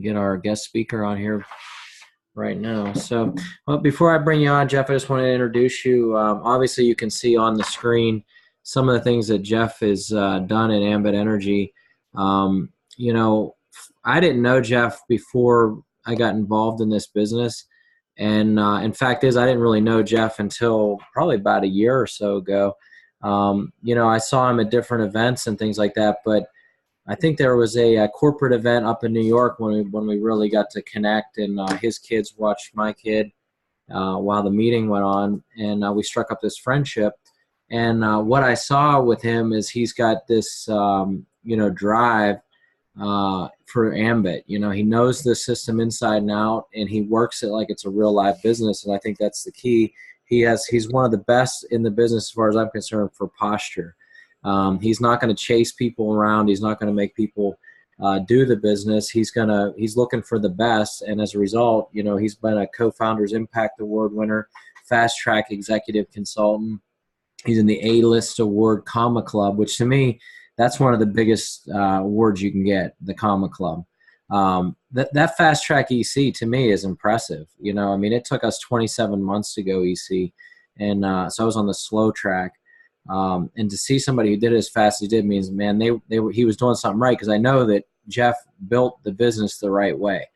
get our guest speaker on here right now. So, well, before I bring you on, Jeff, I just want to introduce you. Obviously, you can see on the screen some of the things that Jeff has done in Ambit Energy. Um, you know, I didn't know Jeff before I got involved in this business. And in fact is, I didn't really know Jeff until probably about a year or so ago. I saw him at different events and things like that, but I think there was a corporate event up in New York when we really got to connect, and his kids watched my kid while the meeting went on, and we struck up this friendship. And what I saw with him is he's got this drive for Ambit. He knows the system inside and out, and he works it like it's a real live business. And I think that's the key. He's one of the best in the business as far as I'm concerned for posture. He's not going to chase people around. He's not going to make people do the business. He's looking for the best, and as a result, he's been a Co-Founders Impact Award winner, Fast Track Executive Consultant. He's in the A-List Award Comma Club, which to me, that's one of the biggest awards you can get, the Comma Club. That Fast Track EC to me is impressive. It took us 27 months to go EC, and so I was on the slow track. And to see somebody who did it as fast as he did means, man, he was doing something right, because I know that Jeff built the business the right way.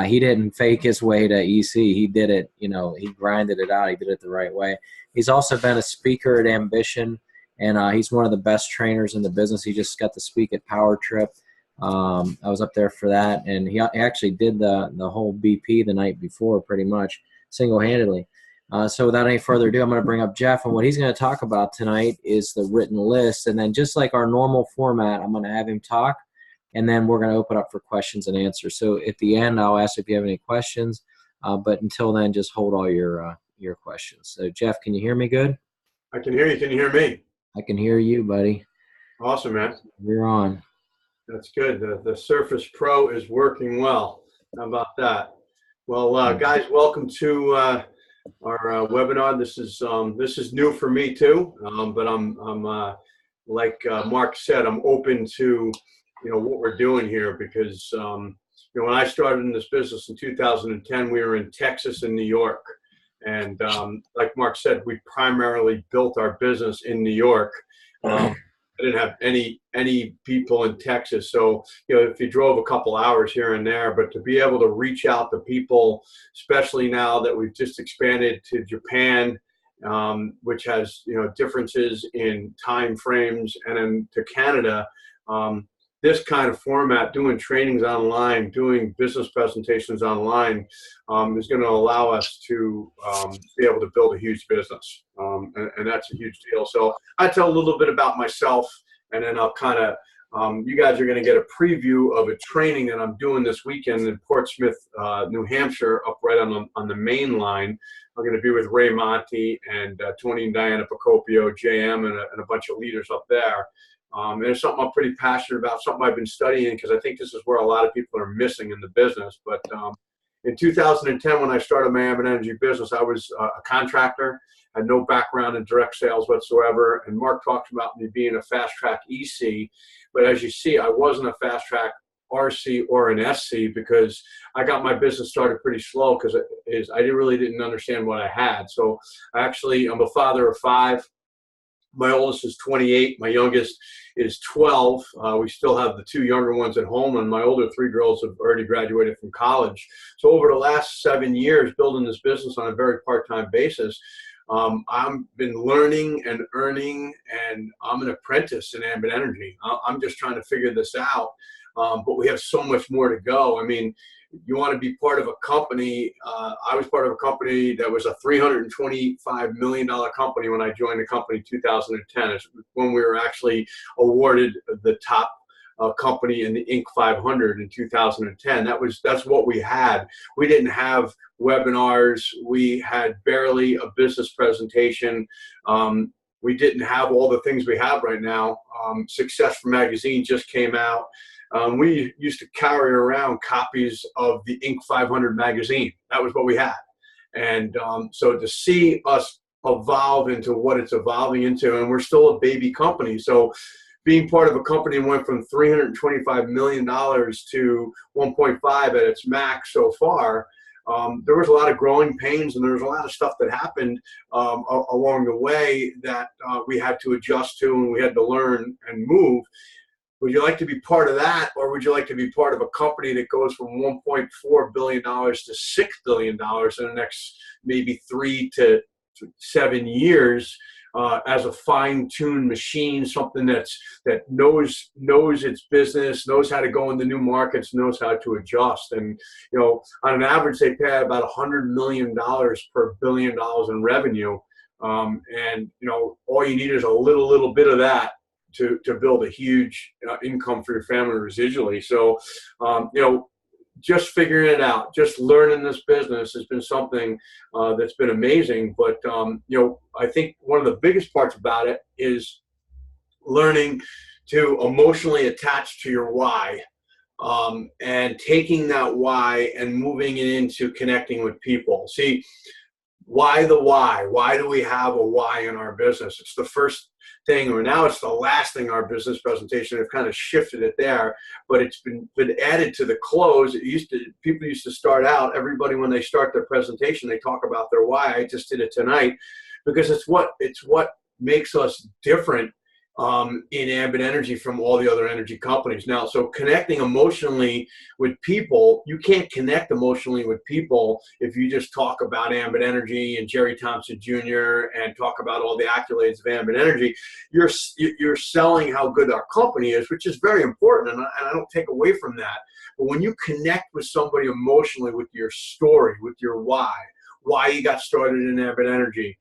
He didn't fake his way to EC. He did it, he grinded it out. He did it the right way. He's also been a speaker at Ambition, and he's one of the best trainers in the business. He just got to speak at Power Trip. I was up there for that, and he actually did the whole BP the night before, pretty much single-handedly. So without any further ado, I'm going to bring up Jeff, and what he's going to talk about tonight is the written list. And then just like our normal format, I'm going to have him talk, and then we're going to open up for questions and answers. So at the end, I'll ask if you have any questions, but until then, just hold all your questions. So Jeff, can you hear me good? I can hear you. Can you hear me? I can hear you, buddy. Awesome, man. You're on. That's good. The Surface Pro is working well. How about that? Well, guys, welcome to our webinar. This is new for me too, but I'm like Mark said, I'm open to what we're doing here, because when I started in this business in 2010, we were in Texas and New York, and like Mark said, we primarily built our business in New York. I didn't have any people in Texas, so if you drove a couple hours here and there, but to be able to reach out to people, especially now that we've just expanded to Japan, which has differences in time frames, and then to Canada, this kind of format, doing trainings online, doing business presentations online, is going to allow us to be able to build a huge business, and that's a huge deal. So I tell a little bit about myself, and then I'll kind of, you guys are going to get a preview of a training that I'm doing this weekend in Portsmouth, New Hampshire, up right on the main line. I'm going to be with Ray Monty and Tony and Diana Procopio, JM, and a bunch of leaders up there. And it's something I'm pretty passionate about, something I've been studying, because I think this is where a lot of people are missing in the business. But in 2010, when I started my Ambit Energy business, I was a contractor, had no background in direct sales whatsoever. And Mark talked about me being a fast track EC. But as you see, I wasn't a fast track RC or an SC, because I got my business started pretty slow, because I really didn't understand what I had. So I'm a father of 5. My oldest is 28. My youngest is 12. We still have the 2 younger ones at home, and my older 3 girls have already graduated from college. So over the last 7 years, building this business on a very part-time basis, I've been learning and earning, and I'm an apprentice in Ambit Energy. I'm just trying to figure this out, but we have so much more to go. I mean, you want to be part of a company. I was part of a company that was a $325 million company when I joined the company in 2010. It's when we were actually awarded the top company in the Inc. 500 in 2010. That's what we had. We didn't have webinars. We had barely a business presentation. We didn't have all the things we have right now. Success Magazine just came out. We used to carry around copies of the Inc. 500 magazine. That was what we had. And so to see us evolve into what it's evolving into, and we're still a baby company. So being part of a company that went from $325 million to 1.5 at its max so far, there was a lot of growing pains, and there was a lot of stuff that happened along the way that we had to adjust to, and we had to learn and move. Would you like to be part of that, or would you like to be part of a company that goes from $1.4 billion to $6 billion in the next maybe 3 to 7 years, as a fine-tuned machine, something that knows its business, knows how to go into new markets, knows how to adjust? And on an average, they pay about $100 million per $1 billion in revenue, and all you need is a little bit of that to build a huge income for your family residually. So, just figuring it out, just learning this business has been something that's been amazing. But, I think one of the biggest parts about it is learning to emotionally attach to your why, and taking that why and moving it into connecting with people. See, why the why? Why do we have a why in our business? It's the first thing, or now it's the last thing. Our business presentation, I've kind of shifted it there, but it's been added to the close. People used to start out, everybody when they start their presentation, they talk about their why. I just did it tonight because it's what makes us different in Ambit Energy from all the other energy companies. Now, so connecting emotionally with people, you can't connect emotionally with people if you just talk about Ambit Energy and Jerry Thompson Jr. and talk about all the accolades of Ambit Energy. You're selling how good our company is, which is very important, and I don't take away from that. But when you connect with somebody emotionally with your story, with your why you got started in Ambit Energy,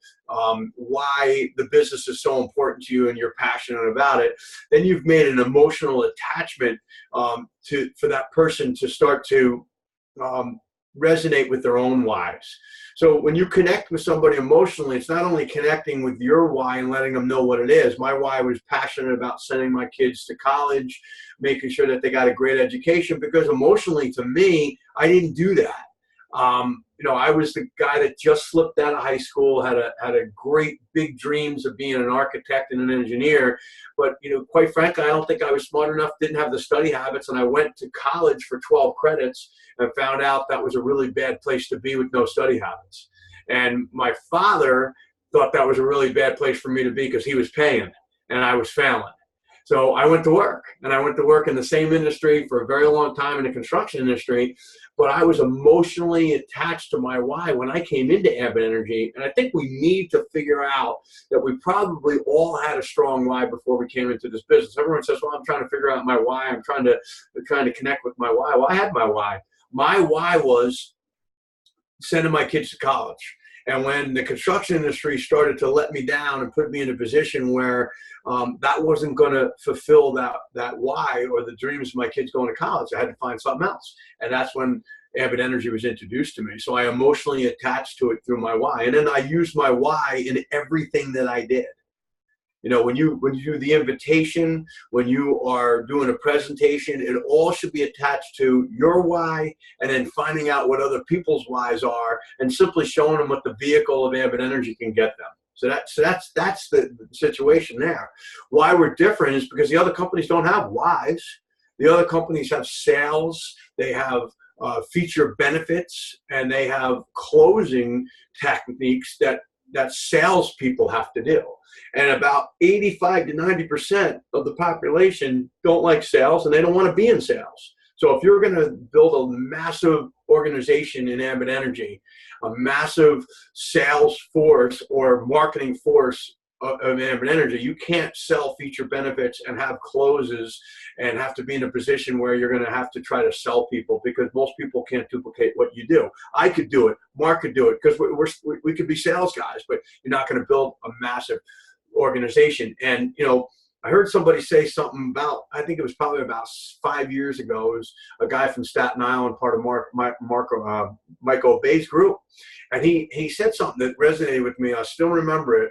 why the business is so important to you and you're passionate about it, then you've made an emotional attachment for that person to start to resonate with their own whys. So when you connect with somebody emotionally, it's not only connecting with your why and letting them know what it is. My why was passionate about sending my kids to college, making sure that they got a great education, because emotionally, to me, I didn't do that. I was the guy that just slipped out of high school, had a great big dreams of being an architect and an engineer. But, quite frankly, I don't think I was smart enough, didn't have the study habits. And I went to college for 12 credits and found out that was a really bad place to be with no study habits. And my father thought that was a really bad place for me to be because he was paying and I was failing. So I went to work, and I went to work in the same industry for a very long time, in the construction industry, but I was emotionally attached to my why when I came into Ambit Energy. And I think we need to figure out that we probably all had a strong why before we came into this business. Everyone says, well, I'm trying to figure out my why. I'm trying to connect with my why. Well, I had my why. My why was sending my kids to college. And when the construction industry started to let me down and put me in a position where that wasn't going to fulfill that why or the dreams of my kids going to college, I had to find something else. And that's when Ambit Energy was introduced to me. So I emotionally attached to it through my why. And then I used my why in everything that I did. When you do the invitation, when you are doing a presentation, it all should be attached to your why, and then finding out what other people's whys are and simply showing them what the vehicle of Ambit Energy can get them. So that's the situation there. Why we're different is because the other companies don't have whys. The other companies have sales, they have feature benefits, and they have closing techniques that salespeople have to do. And about 85 to 90% of the population don't like sales, and they don't want to be in sales. So if you're going to build a massive organization in Ambit Energy, a massive sales force or marketing force of Ambit Energy, you can't sell feature benefits and have closes and have to be in a position where you're going to have to try to sell people, because most people can't duplicate what you do. I could do it. Mark could do it, because we could be sales guys, but you're not going to build a massive organization. And, I heard somebody say something about, I think it was probably about 5 years ago, it was a guy from Staten Island, part of Mike Obey's group. And he said something that resonated with me. I still remember it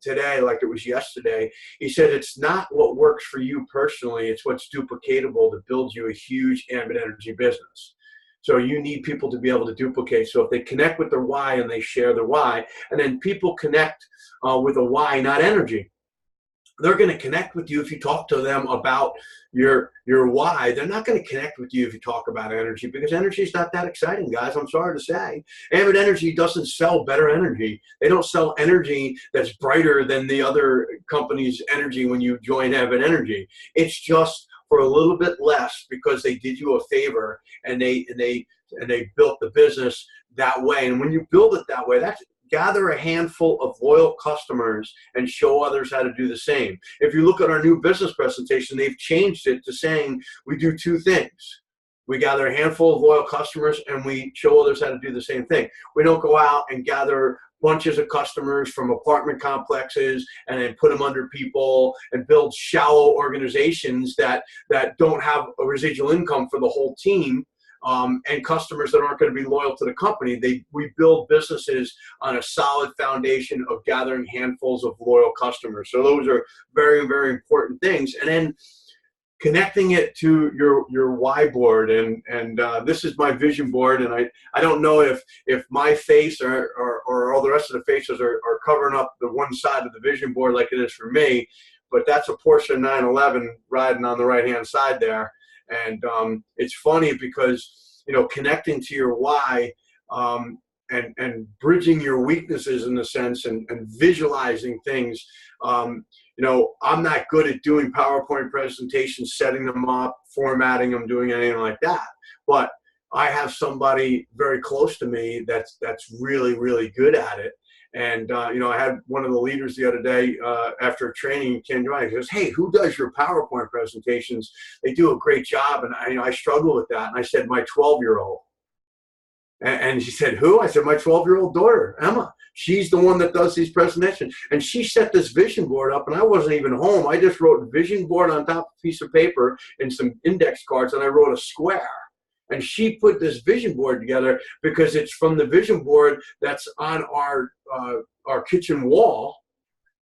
today, like it was yesterday. He said, it's not what works for you personally, it's what's duplicatable to build you a huge Ambit Energy business. So you need people to be able to duplicate. So if they connect with their why and they share their why, and then people connect with a why, not energy. they're going to connect with you if you talk to them about your why. They're not going to connect with you if you talk about energy, because energy is not that exciting, guys. I'm sorry to say. Ambit Energy doesn't sell better energy. They don't sell energy that's brighter than the other company's energy when you join Ambit Energy. It's just for a little bit less because they did you a favor and they built the business that way. And when you build it that way, that's gather a handful of loyal customers and show others how to do the same. If you look at our new business presentation, they've changed it to saying we do two things. We gather a handful of loyal customers and we show others how to do the same thing. We don't go out and gather bunches of customers from apartment complexes and then put them under people and build shallow organizations that don't have a residual income for the whole team. And customers that aren't going to be loyal to the company. We build businesses on a solid foundation of gathering handfuls of loyal customers. So those are very, very important things. And then connecting it to your why board. And this is my vision board. And I don't know if my face or all the rest of the faces are covering up the one side of the vision board like it is for me, but that's a Porsche 911 riding on the right-hand side there. And it's funny because, connecting to your why and bridging your weaknesses in a sense and visualizing things. I'm not good at doing PowerPoint presentations, setting them up, formatting them, doing anything like that. But I have somebody very close to me that's really, really good at it. And, I had one of the leaders the other day after a training, came to me, he goes, "Hey, who does your PowerPoint presentations? They do a great job." And I struggle with that. And I said, "My 12-year-old. And she said, "Who?" I said, "My 12-year-old daughter, Emma. She's the one that does these presentations." And she set this vision board up, and I wasn't even home. I just wrote vision board on top of a piece of paper and some index cards, and I wrote a square. And she put this vision board together because it's from the vision board that's on our kitchen wall.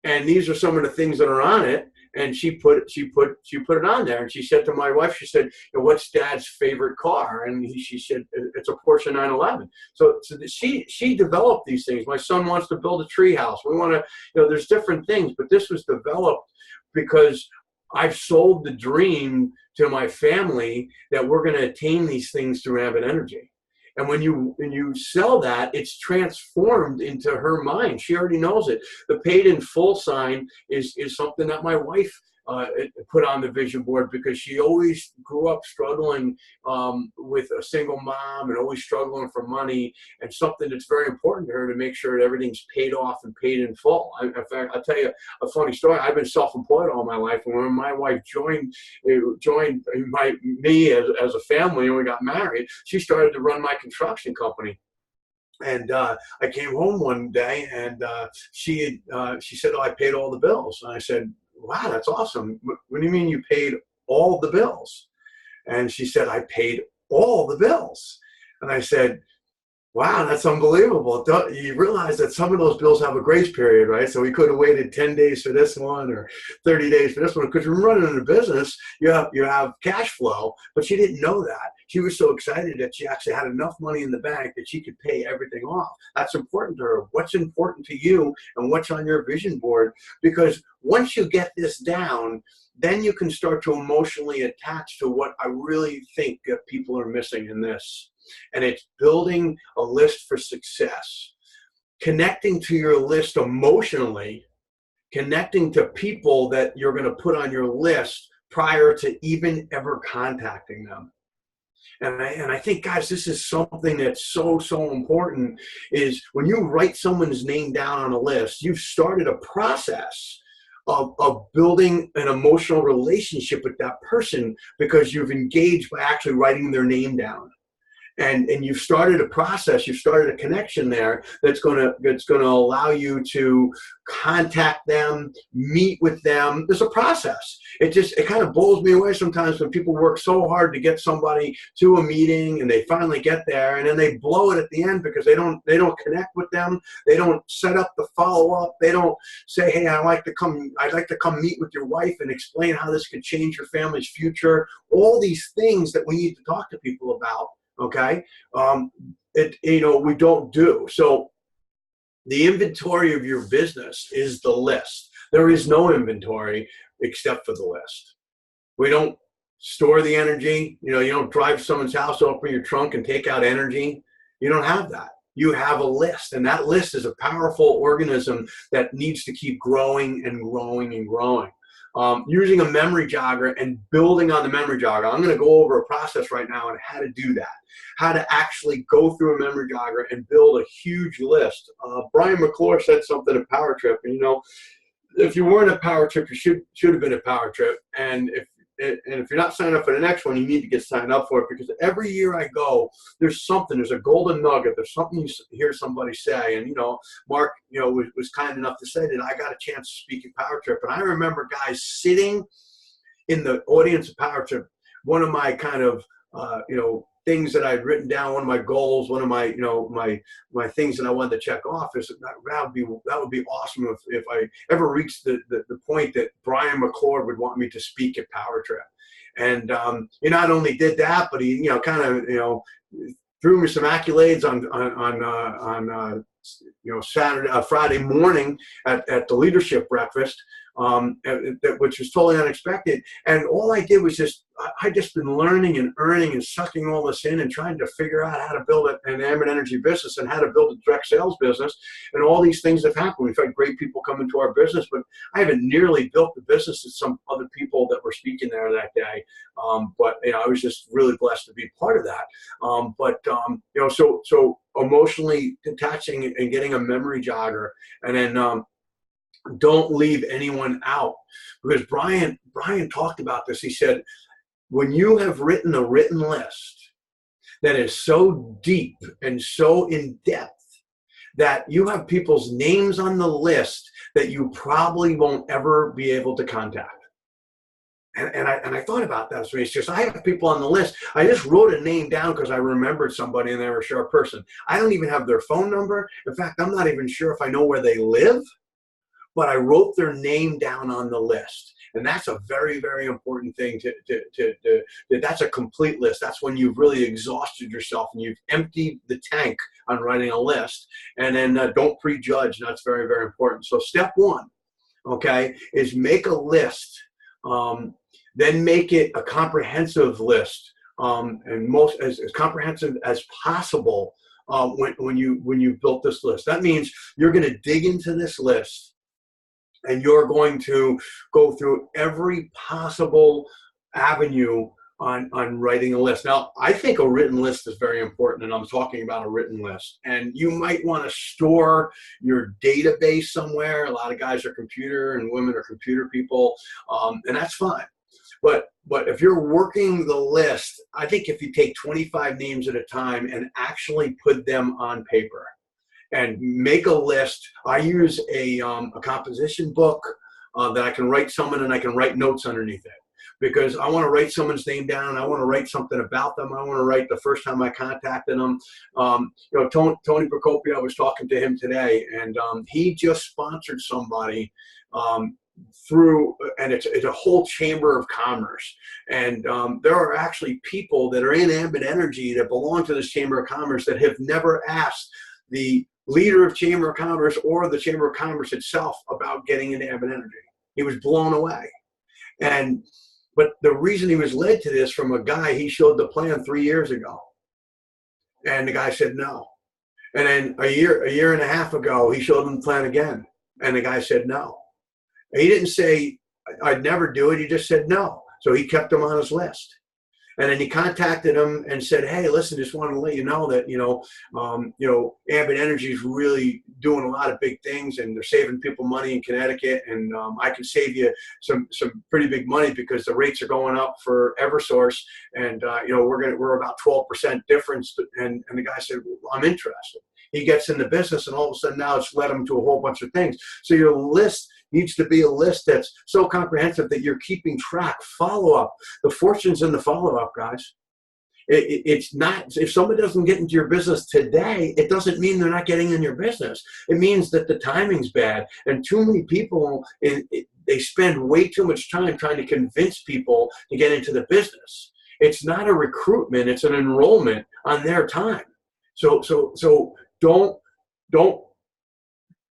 And these are some of the things that are on it. And she put it on there. And she said to my wife, she said, "What's Dad's favorite car?" And she said, "It's a Porsche 911. So she developed these things. My son wants to build a tree house. We want to, there's different things, but this was developed because I've sold the dream to my family that we're going to attain these things through Ambit Energy. And when you sell that, it's transformed into her mind. She already knows it. The paid in full sign is something that my wife put on the vision board because she always grew up struggling with a single mom and always struggling for money, and something that's very important to her to make sure that everything's paid off and paid in full. In fact, I'll tell you a funny story. I've been self-employed all my life, and when my wife joined me as a family and we got married, she started to run my construction company. And I came home one day and she said, "Oh, I paid all the bills." And I said, "Wow, that's awesome. What do you mean you paid all the bills?" And she said, "I paid all the bills." And I said, "Wow, that's unbelievable. You realize that some of those bills have a grace period, right? So we could have waited 10 days for this one or 30 days for this one, because when you're running a business, you have cash flow." But she didn't know that. She was so excited that she actually had enough money in the bank that she could pay everything off. That's important to her. What's important to you and what's on your vision board? Because once you get this down, then you can start to emotionally attach to what I really think that people are missing in this. And it's building a list for success, connecting to your list emotionally, connecting to people that you're going to put on your list prior to even ever contacting them. And I think, guys, this is something that's so important, is when you write someone's name down on a list, you've started a process of building an emotional relationship with that person because you've engaged by actually writing their name down. And you've started a process, you've started a connection there that's gonna allow you to contact them, meet with them. There's a process. It kind of blows me away sometimes when people work so hard to get somebody to a meeting and they finally get there and then they blow it at the end because they don't connect with them. They don't set up the follow-up. They don't say, "Hey, I'd like to come meet with your wife and explain how this could change your family's future." All these things that we need to talk to people about. Okay, we don't do. So the inventory of your business is the list. There is no inventory except for the list. We don't store the energy. You know, you don't drive to someone's house, open your trunk and take out energy. You don't have that. You have a list, and that list is a powerful organism that needs to keep growing and growing and growing. Using a memory jogger and building on the memory jogger. I'm going to go over a process right now on how to do that, how to actually go through a memory jogger and build a huge list. Brian McClure said something at Power Trip, and you know, if you weren't at Power Trip, you should have been at Power Trip. And if you're not signed up for the next one, you need to get signed up for it, because every year I go, there's a golden nugget. There's something you hear somebody say. And, you know, Mark, you know, was kind enough to say that I got a chance to speak at Power Trip. And I remember guys sitting in the audience of Power Trip. One of my kind of, you know, things that I'd written down, one of my goals, one of my, you know, my things that I wanted to check off is that would be awesome if I ever reached the point that Brian McClure would want me to speak at Power Trip. And he not only did that, but he, you know, kind of, you know, threw me some accolades on you know, Friday morning at the leadership breakfast, which was totally unexpected. And all I did was I just been learning and earning and sucking all this in and trying to figure out how to build an Ambit Energy business and how to build a direct sales business. And all these things have happened. We've had great people come into our business, but I haven't nearly built the business as some other people that were speaking there that day. But, you know, I was just really blessed to be part of that. You know, so emotionally detaching and getting a memory jogger, and then don't leave anyone out, because Brian talked about this. He said, when you have written a written list that is so deep and so in depth that you have people's names on the list that you probably won't ever be able to contact. And I thought about that. So it's just, I have people on the list. I just wrote a name down because I remembered somebody and they were a sharp person. I don't even have their phone number. In fact, I'm not even sure if I know where they live, but I wrote their name down on the list. And that's a very, very important thing that's a complete list. That's when you've really exhausted yourself and you've emptied the tank on writing a list. And then don't prejudge. And that's very, very important. So step one, okay, is make a list. Then make it a comprehensive list, and as comprehensive as possible when you built this list. That means you're going to dig into this list, and you're going to go through every possible avenue on writing a list. Now, I think a written list is very important, and I'm talking about a written list. And you might want to store your database somewhere. A lot of guys are computer and women are computer people, and that's fine. But if you're working the list, I think if you take 25 names at a time and actually put them on paper and make a list. I use a composition book that I can write someone and I can write notes underneath it, because I want to write someone's name down. I want to write something about them. I want to write the first time I contacted them. You know, Tony Procopio, I was talking to him today, and he just sponsored somebody and it's a whole chamber of commerce. And there are actually people that are in Ambit Energy that belong to this chamber of commerce that have never asked the leader of Chamber of Commerce or the Chamber of Commerce itself about getting into Ambit Energy. He was blown away. But the reason he was led to this from a guy, he showed the plan 3 years ago. And the guy said no. And then a year and a half ago, he showed him the plan again. And the guy said no. And he didn't say, I'd never do it. He just said no. So he kept him on his list. And then he contacted him and said, hey, listen, just wanted to let you know that, Ambit Energy is really doing a lot of big things, and they're saving people money in Connecticut. And I can save you some pretty big money because the rates are going up for Eversource. And, we're about 12% difference. And the guy said, well, I'm interested. He gets in the business, and all of a sudden now it's led him to a whole bunch of things. So your list needs to be a list that's so comprehensive that you're keeping track. Follow-up. The fortune's in the follow-up, guys. It's not, if someone doesn't get into your business today, it doesn't mean they're not getting in your business. It means that the timing's bad. And too many people, they spend way too much time trying to convince people to get into the business. It's not a recruitment. It's an enrollment on their time. So don't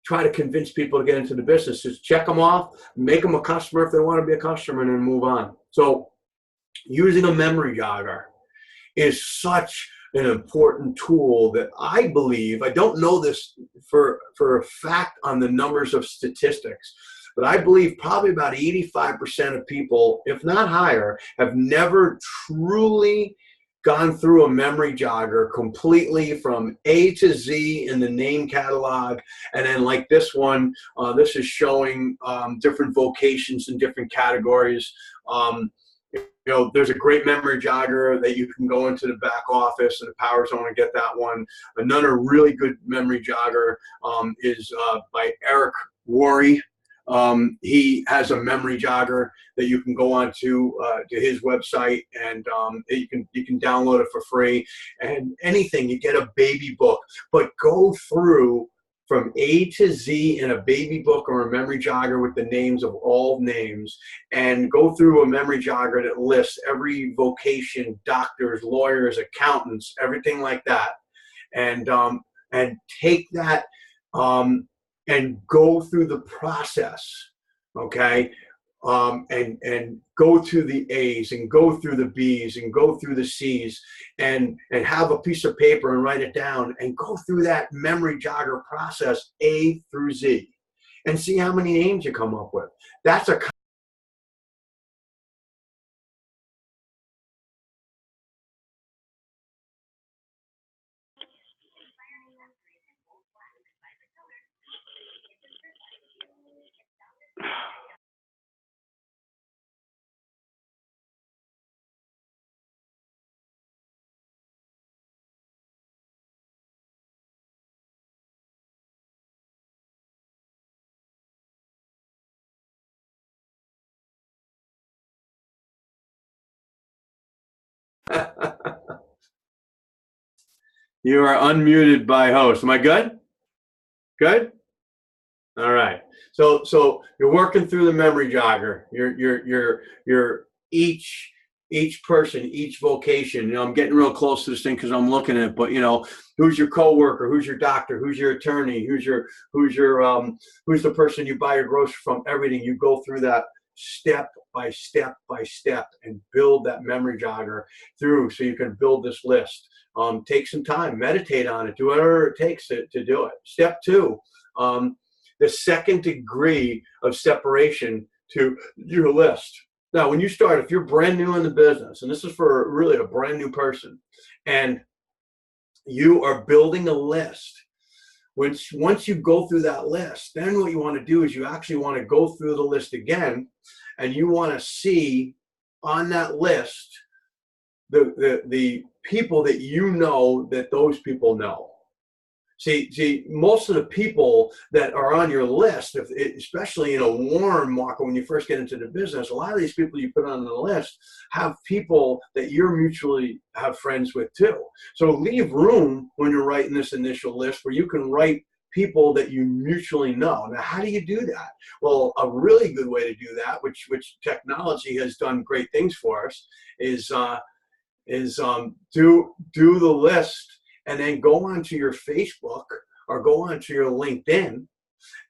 try to convince people to get into the business. Just check them off, make them a customer if they want to be a customer, and then move on. So using a memory jogger is such an important tool that I believe, I don't know this for a fact on the numbers of statistics, but I believe probably about 85% of people, if not higher, have never truly gone through a memory jogger completely from A to Z in the name catalog. And then like this one, this is showing different vocations in different categories. You know, there's a great memory jogger that you can go into the back office and the power zone and get that one. Another really good memory jogger is by Eric Worre. He has a memory jogger that you can go on to his website, and you can download it for free. And anything, you get a baby book, but go through from A to Z in a baby book or a memory jogger with the names of all names, and go through a memory jogger that lists every vocation, doctors, lawyers, accountants, everything like that, and take that and go through the process, okay? And go to the A's and go through the B's and go through the C's and have a piece of paper and write it down and go through that memory jogger process A through Z and see how many names you come up with. That's a You are unmuted by host. Am I good? Good? All right. So you're working through the memory jogger. You're each person, each vocation. You know, I'm getting real close to this thing because I'm looking at it. But you know, who's your coworker? Who's your doctor? Who's your attorney? Who's the person you buy your groceries from? Everything. You go through that step by step by step and build that memory jogger through, so you can build this list. Take some time, meditate on it, do whatever it takes to do it. Step 2. The second degree of separation to your list. Now, when you start, if you're brand new in the business, and this is for really a brand new person, and you are building a list, once you go through that list, then what you want to do is you actually want to go through the list again, and you want to see on that list the people that you know that those people know. See, most of the people that are on your list, especially in a warm market when you first get into the business, a lot of these people you put on the list have people that you're mutually have friends with too. So leave room when you're writing this initial list where you can write people that you mutually know. Now, how do you do that? Well, a really good way to do that, which technology has done great things for us, is do the list and then go onto your Facebook or go onto your LinkedIn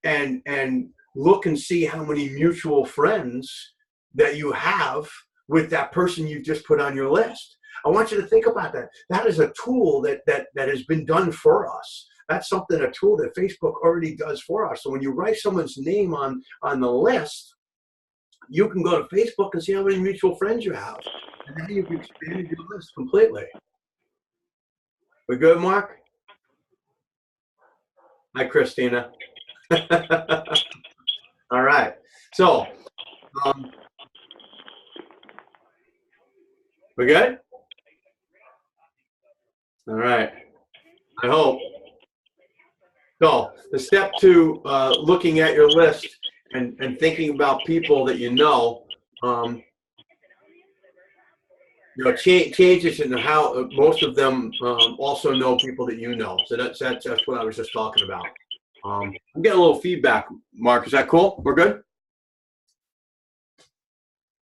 and look and see how many mutual friends that you have with that person you've just put on your list. I want you to think about that. That is a tool that has been done for us. That's a tool that Facebook already does for us. So when you write someone's name on the list, you can go to Facebook and see how many mutual friends you have. And now you've expanded your list completely. We good, Mark? Hi, Christina. All right. So, we good? All right. I hope. So, the step 2, looking at your list and thinking about people that you know, changes in how most of them also know people that you know. So that's what I was just talking about. I'm getting a little feedback, Mark. Is that cool? We're good?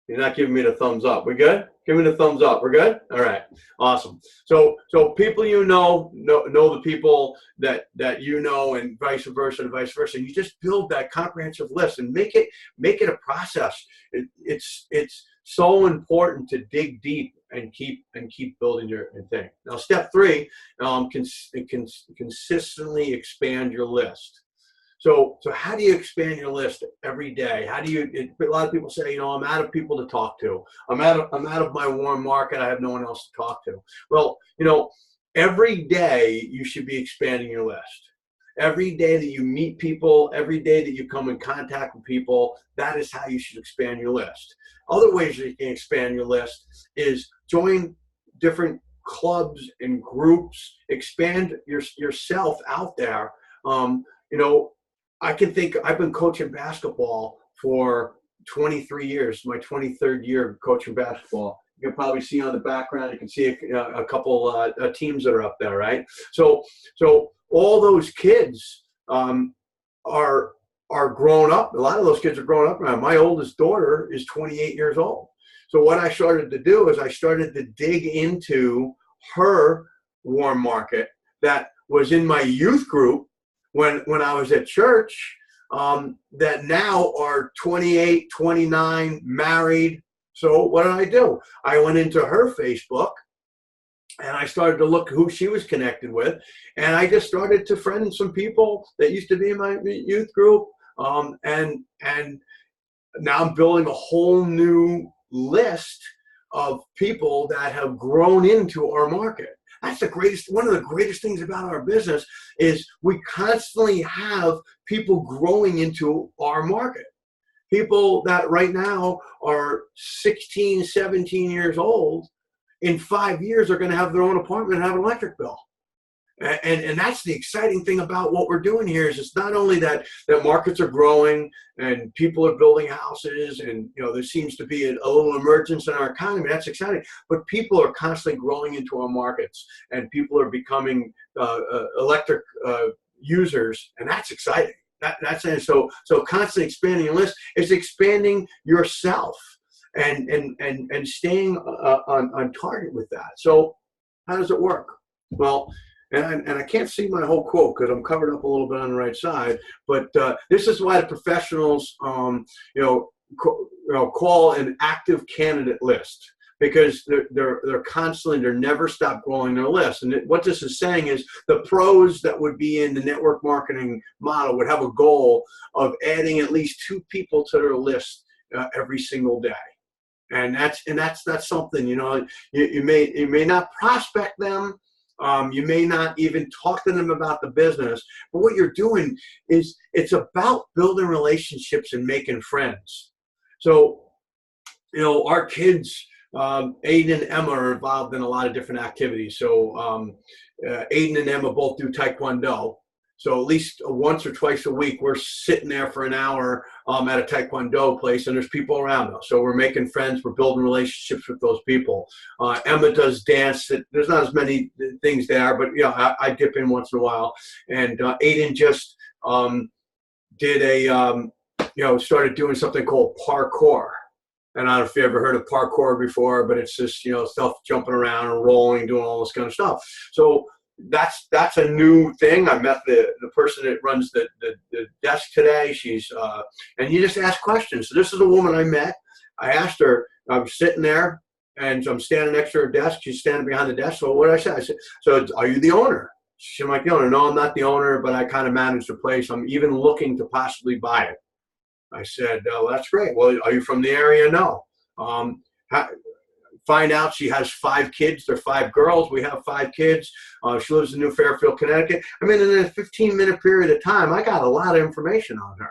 You're not giving me the thumbs up. We good? Give me the thumbs up. We're good? All right. Awesome. So people know the people that you know, and vice versa and vice versa. You just build that comprehensive list and make it a process. It's so important to dig deep and keep building your thing. Now, step 3, consistently expand your list. So how do you expand your list every day? How do you? A lot of people say, I'm out of people to talk to. I'm out of my warm market. I have no one else to talk to. Well, every day you should be expanding your list. Every day that you meet people, every day that you come in contact with people, that is how you should expand your list. Other ways that you can expand your list is join different clubs and groups. Expand yourself out there. I can think I've been coaching basketball for 23 years, my 23rd year coaching basketball. You can probably see on the background, you can see a couple teams that are up there, right? So all those kids are grown up. A lot of those kids are grown up now. My oldest daughter is 28 years old. So what I started to do is I started to dig into her warm market that was in my youth group when I was at church, that now are 28, 29, married. So what did I do? I went into her Facebook and I started to look who she was connected with. And I just started to friend some people that used to be in my youth group. And now I'm building a whole new list of people that have grown into our market. That's one of the greatest things about our business is we constantly have people growing into our market. People that right now are 16, 17 years old, in 5 years are going to have their own apartment and have an electric bill. And that's the exciting thing about what we're doing here is it's not only that markets are growing and people are building houses and there seems to be a little emergence in our economy. That's exciting, but people are constantly growing into our markets and people are becoming electric users, and that's exciting. That's so constantly expanding your list is expanding yourself and staying on target with that. So how does it work? Well. And I can't see my whole quote because I'm covered up a little bit on the right side. But this is why the professionals, call an active candidate list, because they're constantly, they're never stop growing their list. And what this is saying is the pros that would be in the network marketing model would have a goal of adding at least 2 people to their list every single day. And that's something, you may not prospect them. You may not even talk to them about the business, but what you're doing is it's about building relationships and making friends. So, our kids, Aiden and Emma, are involved in a lot of different activities. So Aiden and Emma both do Taekwondo. So at least once or twice a week, we're sitting there for an hour at a Taekwondo place, and there's people around us. So we're making friends. We're building relationships with those people. Emma does dance. There's not as many things there, but I dip in once in a while. And Aiden just started doing something called parkour. And I don't know if you ever heard of parkour before, but it's just stuff jumping around and rolling, doing all this kind of stuff. So that's a new thing. I met the person that runs the desk today. She's and you just ask questions. So this is a woman I met. I asked her, I was sitting there and I'm standing next to her desk. She's standing behind the desk. So what did I say? I said, so are you the owner? She's like, the owner. No, I'm not the owner, but I kind of manage the place. I'm even looking to possibly buy it. I said, well, that's great. Well, are you from the area? No. Find out she has 5 kids. They're 5 girls. We have 5 kids. She lives in New Fairfield, Connecticut. I mean, in a 15-minute period of time, I got a lot of information on her.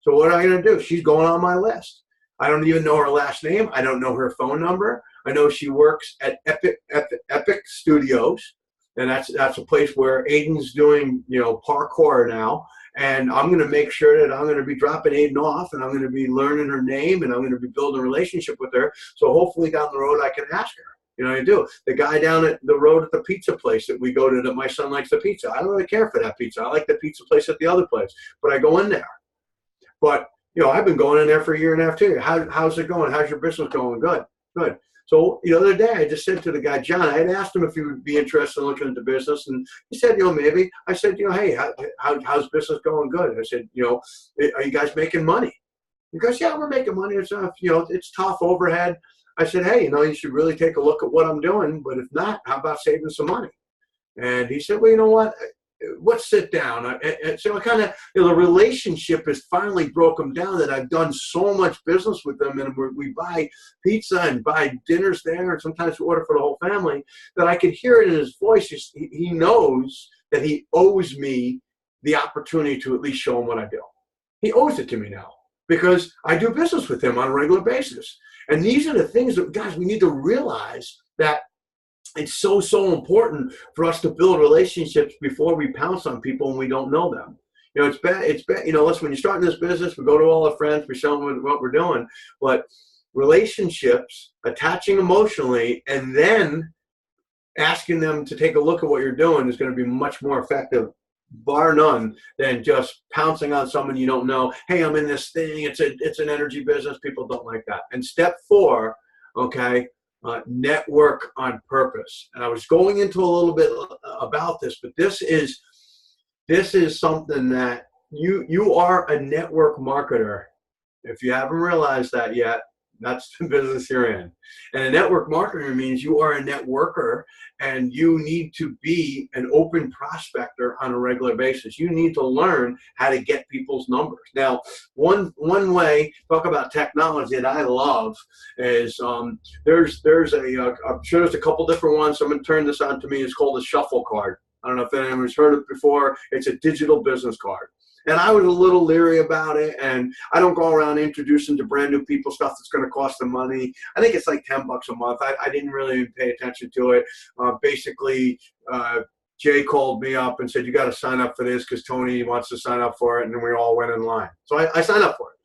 So what am I going to do? She's going on my list. I don't even know her last name. I don't know her phone number. I know she works at Epic Studios, and that's a place where Aiden's doing parkour now. And I'm going to make sure that I'm going to be dropping Aiden off, and I'm going to be learning her name, and I'm going to be building a relationship with her. So hopefully down the road I can ask her. I do. The guy down at the road at the pizza place that we go to, that my son likes the pizza. I don't really care for that pizza. I like the pizza place at the other place, but I go in there. But I've been going in there for a year and a half too. How's it going? How's your business going? Good, good. So the other day I just said to the guy, John, I had asked him if he would be interested in looking into business, and he said, maybe. I said, hey, how's business going? Good. I said, are you guys making money? He goes, yeah, we're making money. It's it's tough overhead. I said, hey, you should really take a look at what I'm doing, but if not, how about saving some money? And he said, well, you know what? Let's sit down. And so I kind of, the relationship has finally broken down that I've done so much business with them, and we buy pizza and buy dinners there, and sometimes we order for the whole family, that I could hear it in his voice. He knows that he owes me the opportunity to at least show him what I do. He owes it to me now because I do business with him on a regular basis. And these are the things that, guys, we need to realize that it's so important for us to build relationships before we pounce on people when we don't know them. It's bad. Listen, when you're starting this business, we go to all our friends, we show them what we're doing, but relationships, attaching emotionally, and then asking them to take a look at what you're doing is going to be much more effective, bar none, than just pouncing on someone you don't know. Hey, I'm in this thing. It's an energy business. People don't like that. And step 4, okay, network on purpose. And I was going into a little bit about this, but this is something that you are a network marketer. If you haven't realized that yet, that's the business you're in. And a network marketer means you are a networker, and you need to be an open prospector on a regular basis. You need to learn how to get people's numbers. Now, one way, talk about technology that I love is there's I'm sure there's a couple different ones. Someone turned this on to me. It's called a shuffle card. I don't know if anyone's heard of it before. It's a digital business card. And I was a little leery about it, and I don't go around introducing to brand new people stuff that's going to cost them money. I think it's like $10 a month. I didn't really pay attention to it. Basically, Jay called me up and said, you got to sign up for this because Tony wants to sign up for it, and then we all went in line. So I signed up for it.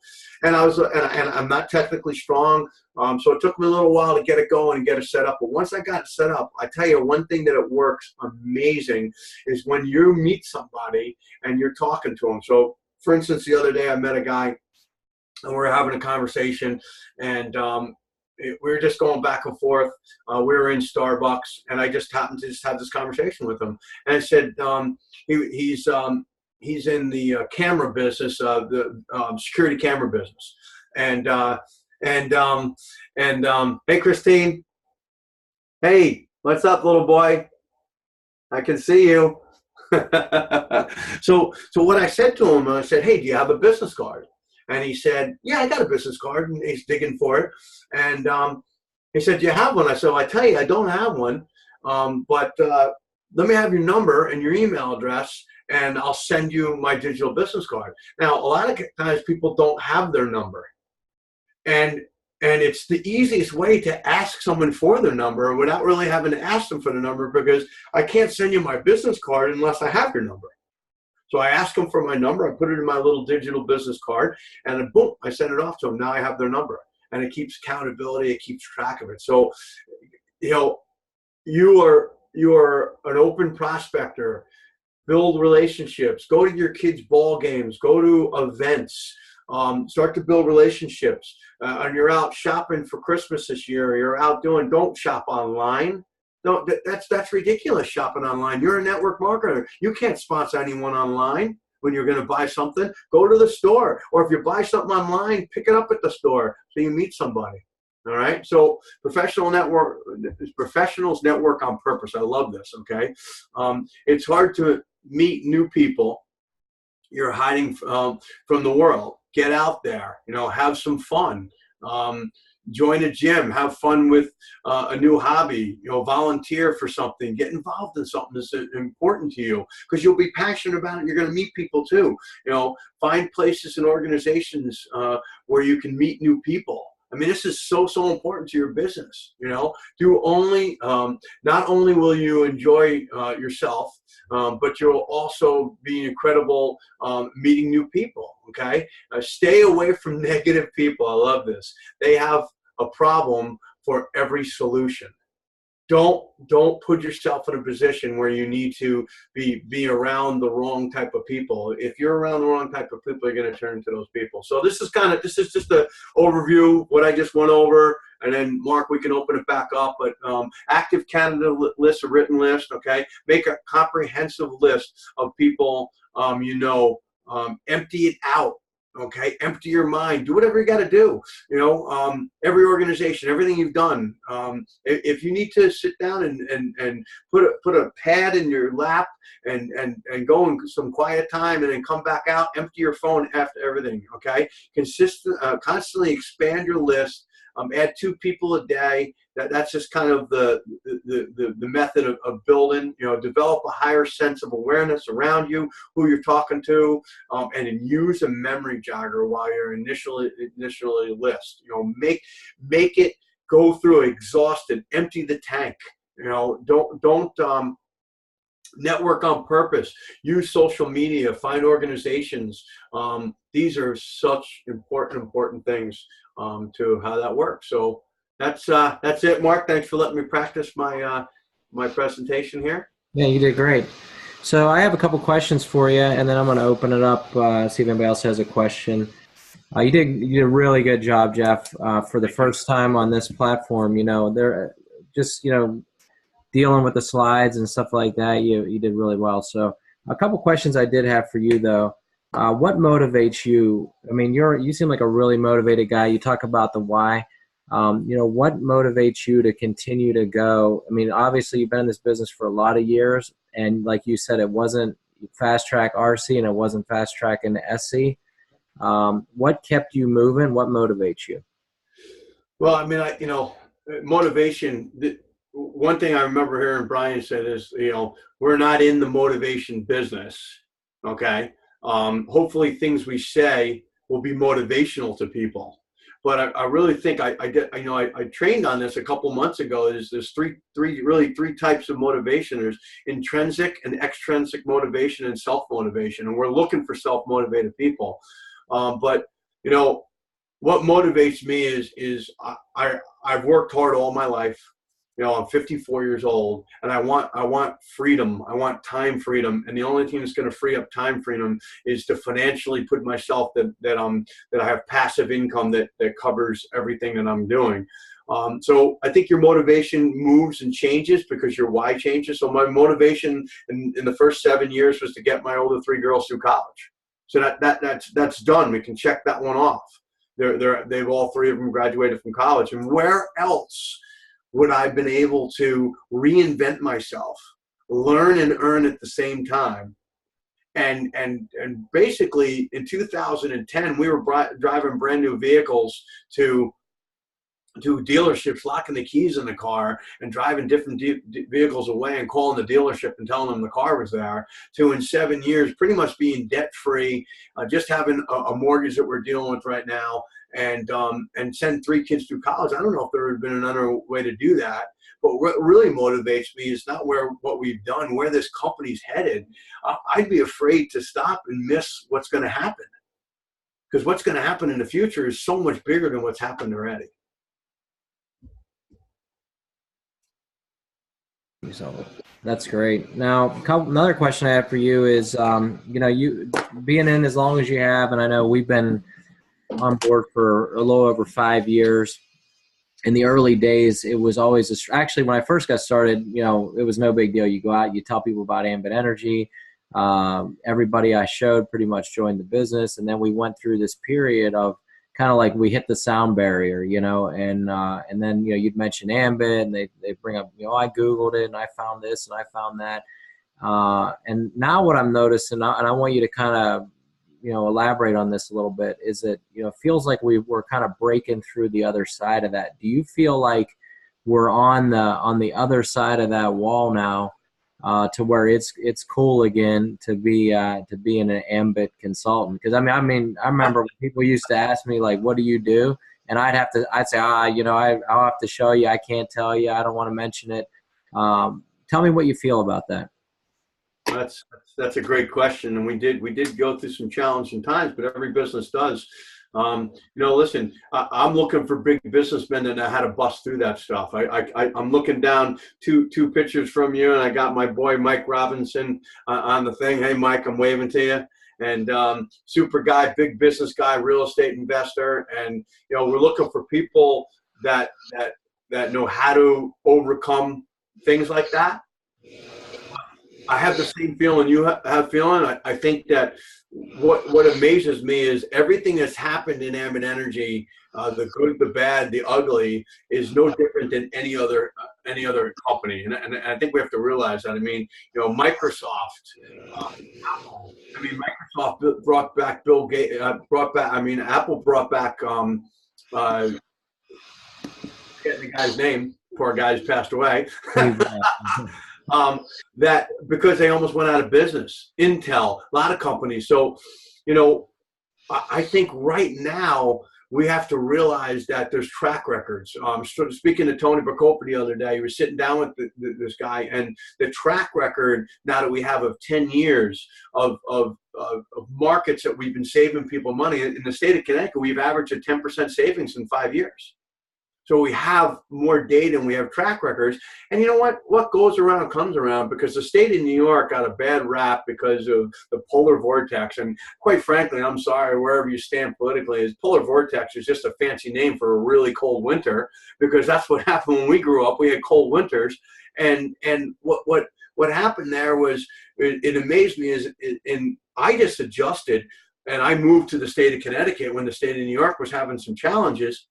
And I'm not technically strong, so it took me a little while to get it going and get it set up. But once I got it set up, I tell you, one thing that it works amazing is when you meet somebody and you're talking to them. So, for instance, the other day I met a guy, and we were having a conversation, and we were just going back and forth. We were in Starbucks, and I just happened to just have this conversation with him. And I said, he's in the camera business, the security camera business. And hey, Christine. Hey, what's up, little boy? I can see you. So what I said to him, I said, hey, do you have a business card? And he said, yeah, I got a business card. And he's digging for it. And he said, do you have one? I said, well, I tell you, I don't have one. But let me have your number and your email address, and I'll send you my digital business card. Now, a lot of times people don't have their number. And it's the easiest way to ask someone for their number without really having to ask them for the number, because I can't send you my business card unless I have your number. So I asked them for my number. I put it in my little digital business card, and then boom, I send it off to them. Now I have their number, and it keeps accountability. It keeps track of it. So, you are an open prospector. Build relationships. Go to your kids' ball games. Go to events. Start to build relationships. And you're out shopping for Christmas this year, or you're out don't shop online. No, that's ridiculous, shopping online. You're a network marketer. You can't sponsor anyone online when you're going to buy something. Go to the store. Or if you buy something online, pick it up at the store so you meet somebody. All right. So professionals network on purpose. I love this. Okay. It's hard to meet new people. You're hiding from the world. Get out there. Have some fun. Join a gym. Have fun with a new hobby. Volunteer for something. Get involved in something that's important to you, because you'll be passionate about it. You're going to meet people too. Find places and organizations where you can meet new people. I mean, this is so important to your business. Do only, not only will you enjoy yourself, but you'll also be incredible meeting new people. Okay, stay away from negative people. I love this. They have a problem for every solution. don't put yourself in a position where you need to be around the wrong type of people. If you're around the wrong type of people, you're going to turn into those people. So this is just an overview what I just went over, and then Mark, we can open it back up. But active candidate list, a written list, okay? Make a comprehensive list of people empty it out. Okay, empty your mind. Do whatever you got to do. Every organization, everything you've done. If you need to sit down and put a pad in your lap and go in some quiet time and then come back out, empty your phone after everything. Okay, constantly expand your list. Add 2 people a day. That's just kind of the method of building. Develop a higher sense of awareness around you, who you're talking to, and then use a memory jogger while you're initially list. Make it go through exhausted. Empty the tank. Don't network on purpose. Use social media. Find organizations. These are such important things to how that works. So that's it, Mark. Thanks for letting me practice my presentation here. Yeah, you did great. So I have a couple questions for you, and then I'm going to open it up, see if anybody else has a question. You did a really good job, Jeff, for the first time on this platform. They're just dealing with the slides and stuff like that. You did really well. So a couple questions I did have for you though. What motivates you? I mean, you seem like a really motivated guy. You talk about the why. What motivates you to continue to go? I mean, obviously you've been in this business for a lot of years, and like you said, it wasn't fast track RC and it wasn't fast track into SC. What kept you moving? What motivates you? Well, I mean, motivation. One thing I remember hearing Brian said is, we're not in the motivation business. Okay. Hopefully things we say will be motivational to people. But I really think I trained on this a couple months ago. There's three types of motivation. There's intrinsic and extrinsic motivation and self-motivation. And we're looking for self-motivated people. But what motivates me is I've worked hard all my life. I'm 54 years old, and I want freedom. I want time freedom, and the only thing that's going to free up time freedom is to financially put myself that I have passive income that covers everything that I'm doing. So I think your motivation moves and changes because your why changes. So my motivation in the first 7 years was to get my older 3 girls through college. So that's done. We can check that one off. They've all 3 of them graduated from college, and where else would I have been able to reinvent myself, learn and earn at the same time? And basically in 2010, we were driving brand new vehicles to dealerships, locking the keys in the car and driving different vehicles away and calling the dealership and telling them the car was there, to in 7 years pretty much being debt free, just having a mortgage that we're dealing with right now, and send 3 kids through college. I don't know if there would have been another way to do that. But what really motivates me is not what we've done, where this company's headed. I'd be afraid to stop and miss what's going to happen, because what's going to happen in the future is so much bigger than what's happened already. That's great. Now, another question I have for you is, you being in as long as you have, and I know we've been on board for a little over 5 years. In the early days, it was always actually when I first got started, it was no big deal. You go out, you tell people about Ambit Energy. Everybody I showed pretty much joined the business, and then we went through this period of kind of like we hit the sound barrier, and then you'd mention Ambit, and they bring up, I Googled it and I found this and I found that, and now what I'm noticing, and I want you to kind of elaborate on this a little bit, is that it feels like we're kind of breaking through the other side of that. Do you feel like we're on the other side of that wall now, to where it's cool again to be an Ambit consultant? Because I remember when people used to ask me, like, what do you do? And I'd say, I'll have to show you. I can't tell you. I don't want to mention it. Tell me what you feel about that. That's a great question, and we did go through some challenging times, but every business does. Listen, I'm looking for big businessmen that know how to bust through that stuff. I'm looking down two pictures from you, and I got my boy Mike Robinson on the thing. Hey, Mike, I'm waving to you. And super guy, big business guy, real estate investor, and we're looking for people that know how to overcome things like that. I have the same feeling you have feeling. I think that what amazes me is everything that's happened in Ambit Energy, the good, the bad, the ugly, is no different than any other company. And I think we have to realize that. I mean, Microsoft, Apple. I mean, Microsoft brought back Bill Gates. Apple brought back. Getting the guy's name. Poor guy's passed away. That because they almost went out of business. Intel, a lot of companies. So, I think right now we have to realize that there's track records. Speaking to Tony Bacopa the other day, he was sitting down with this guy, and the track record now that we have of 10 years of markets that we've been saving people money. In the state of Connecticut, we've averaged a 10% savings in 5 years. So we have more data and we have track records. And you know what? What goes around comes around, because the state of New York got a bad rap because of the polar vortex. And quite frankly, I'm sorry, wherever you stand politically, is polar vortex is just a fancy name for a really cold winter, because that's what happened when we grew up. We had cold winters. And what happened there was, it amazed me and I just adjusted, and I moved to the state of Connecticut when the state of New York was having some challenges.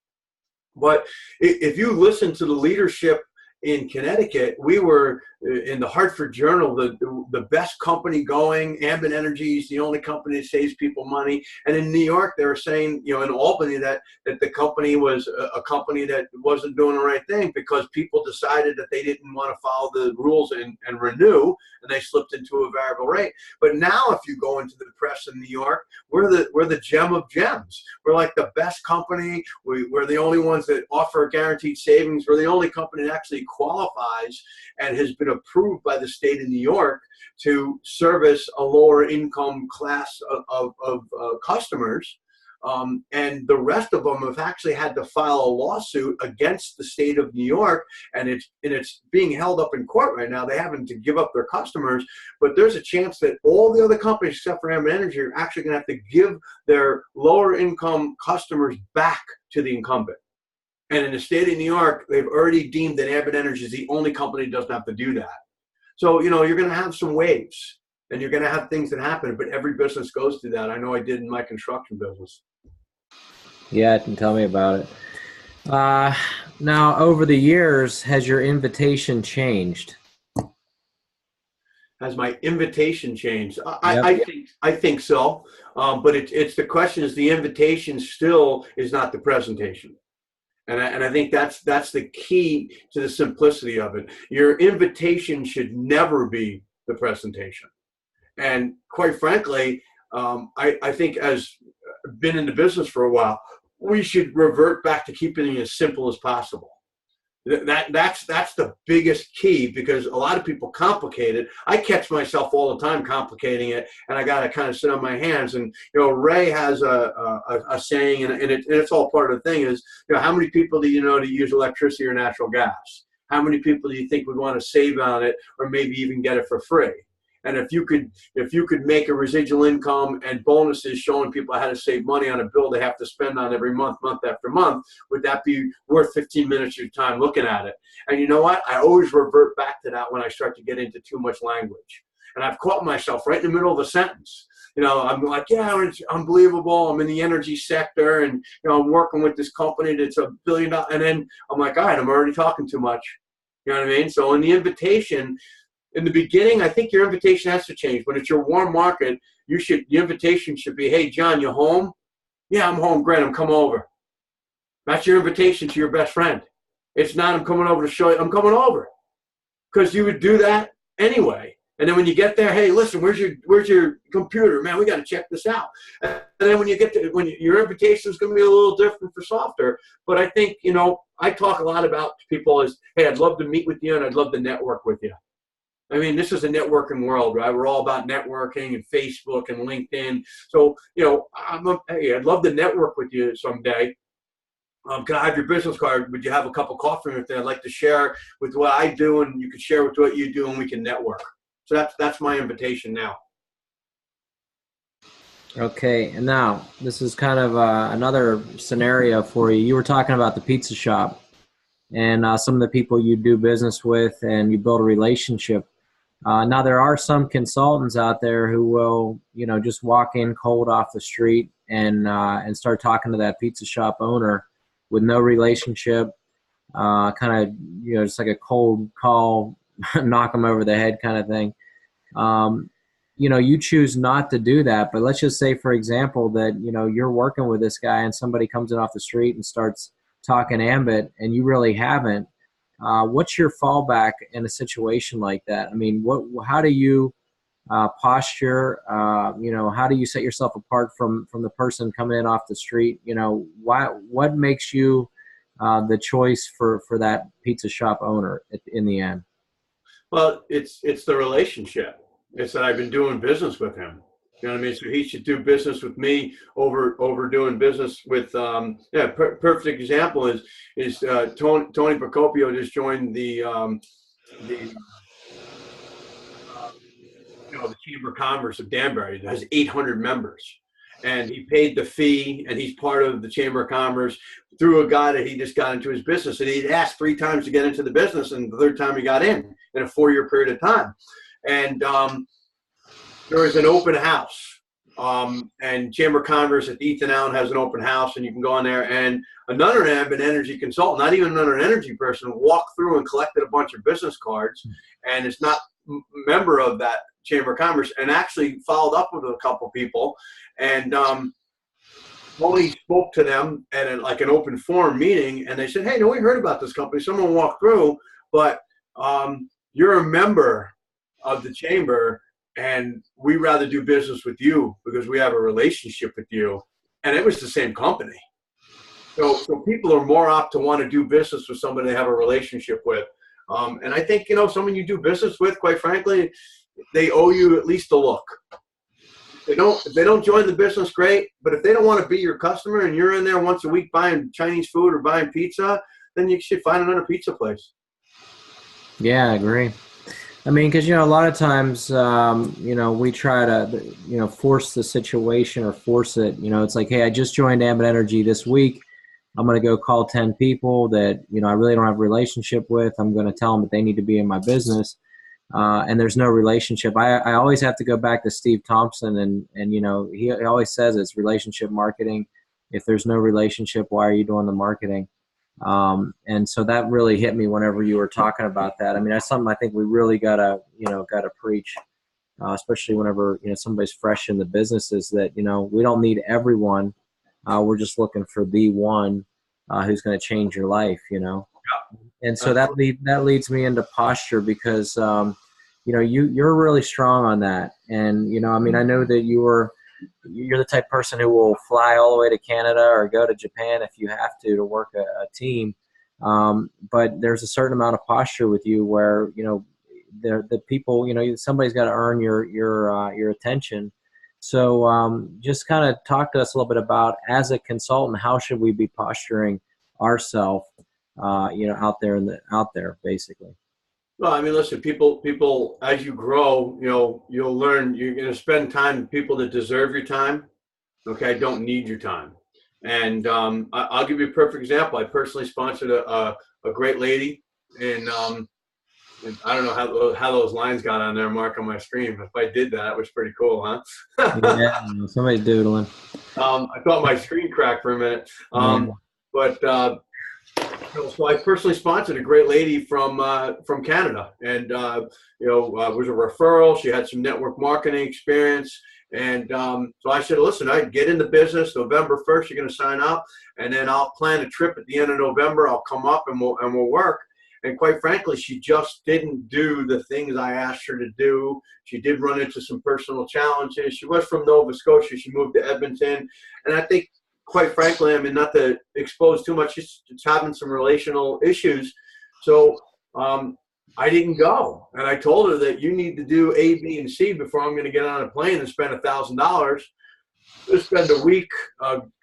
But if you listen to the leadership in Connecticut, we were in the Hartford Journal, the best company going. Ambit Energy is the only company that saves people money. And in New York, they were saying, in Albany, that the company was a company that wasn't doing the right thing because people decided that they didn't want to follow the rules and renew, and they slipped into a variable rate. But now, if you go into the press in New York, we're the gem of gems. We're like the best company. We're the only ones that offer guaranteed savings. We're the only company that actually qualifies and has been approved by the state of New York to service a lower income class of customers. And the rest of them have actually had to file a lawsuit against the state of New York, and it's being held up in court right now. They haven't to give up their customers, but there's a chance that all the other companies except for Ambit Energy are actually going to have to give their lower income customers back to the incumbent. And in the state of New York, they've already deemed that Ambit Energy is the only company that doesn't have to do that. So, you're going to have some waves, and you're going to have things that happen, but every business goes through that. I know I did in my construction business. Yeah, tell me about it. Now, over the years, has your invitation changed? Has my invitation changed? I think so. But it's the question is the invitation still is not the presentation. And I think that's the key to the simplicity of it. Your invitation should never be the presentation. And quite frankly, I think as been in the business for a while, we should revert back to keeping it as simple as possible. That's the biggest key, because a lot of people complicate it. I catch myself all the time complicating it, and I got to kind of sit on my hands. And Ray has a saying, and it's all part of the thing is, how many people do you know to use electricity or natural gas? How many people do you think would want to save on it, or maybe even get it for free? And if you could make a residual income and bonuses showing people how to save money on a bill they have to spend on every month, month after month, would that be worth 15 minutes of your time looking at it? And you know what? I always revert back to that when I start to get into too much language. And I've caught myself right in the middle of a sentence. I'm like, yeah, it's unbelievable. I'm in the energy sector, and I'm working with this company that's $1 billion. And then I'm like, all right, I'm already talking too much. You know what I mean? So in the invitation, in the beginning, I think your invitation has to change. When it's your warm market, the invitation should be, hey, John, you home? Yeah, I'm home. Great, I'm coming over. That's your invitation to your best friend. It's not, I'm coming over to show you. I'm coming over. Because you would do that anyway. And then when you get there, hey, listen, where's your computer? Man, we got to check this out. And then when you get to, your invitation is going to be a little different for softer. But I think, I talk a lot about people as, hey, I'd love to meet with you and I'd love to network with you. I mean, this is a networking world, right? We're all about networking and Facebook and LinkedIn. So, hey, I'd love to network with you someday. Can I have your business card? Would you have a cup of coffee with me? I'd like to share with what I do, and you can share with what you do, and we can network. So that's my invitation now. Okay, and now this is kind of another scenario for you. You were talking about the pizza shop and some of the people you do business with, and you build a relationship. Now there are some consultants out there who will, just walk in cold off the street and start talking to that pizza shop owner with no relationship, kind of, just like a cold call, knock them over the head kind of thing. Um, you choose not to do that, but let's just say, for example, that, you're working with this guy and somebody comes in off the street and starts talking Ambit and you really haven't. What's your fallback in a situation like that? I mean, how do you posture? How do you set yourself apart from the person coming in off the street? What makes you the choice for that pizza shop owner in the end? Well, it's the relationship. It's that I've been doing business with him. You know what I mean? So he should do business with me over doing business with. Perfect example is Tony Procopio just joined the the Chamber of Commerce of Danbury. It has 800 members. And he paid the fee, and he's part of the Chamber of Commerce through a guy that he just got into his business. And he'd asked 3 times to get into the business, and the 3rd time he got in a 4-year period of time. And there was an open house. And Chamber of Commerce at the Ethan Allen has an open house, and you can go in there. And another Ambit energy consultant, not even another energy person, walked through and collected a bunch of business cards, and is not a member of that Chamber of Commerce, and actually followed up with a couple people. And Tony spoke to them at an open forum meeting, and they said, "Hey, no, we heard about this company. Someone walked through, but you're a member of the chamber, and we'd rather do business with you because we have a relationship with you." And it was the same company. So people are more apt to want to do business with somebody they have a relationship with. And I think, someone you do business with, quite frankly, they owe you at least a look. If they don't join the business, great. But if they don't want to be your customer and you're in there once a week buying Chinese food or buying pizza, then you should find another pizza place. Yeah, I agree. I mean, because, a lot of times, we try to, force the situation or force it. It's like, hey, I just joined Ambit Energy this week. I'm going to go call 10 people that, I really don't have a relationship with. I'm going to tell them that they need to be in my business. And there's no relationship. I always have to go back to Steve Thompson, and he always says it's relationship marketing. If there's no relationship, why are you doing the marketing? And so that really hit me whenever you were talking about that. I mean, that's something I think we really gotta preach, especially whenever somebody's fresh in the business, is that we don't need everyone. We're just looking for the one who's going to change your life. And so that leads me into posture, because you're really strong on that. And I mean, I know that you're the type of person who will fly all the way to Canada or go to Japan if you have to work a team. But there's a certain amount of posture with you where the people, somebody's got to earn your attention. So just kind of talk to us a little bit about, as a consultant, how should we be posturing ourselves out there basically. Well, I mean, listen, people, as you grow, you'll learn you're going to spend time with people that deserve your time. Okay. Don't need your time. And I'll give you a perfect example. I personally sponsored a great lady, and I don't know how those lines got on there, Mark, on my screen. If I did that, it was pretty cool, huh? Yeah, somebody's doodling. I thought my screen cracked for a minute. But so I personally sponsored a great lady from Canada, and it was a referral. She had some network marketing experience, and so I said, "Listen, I get in the business. November 1st, you're going to sign up, and then I'll plan a trip at the end of November. I'll come up and we'll work." And quite frankly, she just didn't do the things I asked her to do. She did run into some personal challenges. She was from Nova Scotia. She moved to Edmonton, and I think, quite frankly, I mean, not to expose too much, it's having some relational issues. So I didn't go. And I told her that you need to do A, B, and C before I'm going to get on a plane and spend $1,000 to spend a week,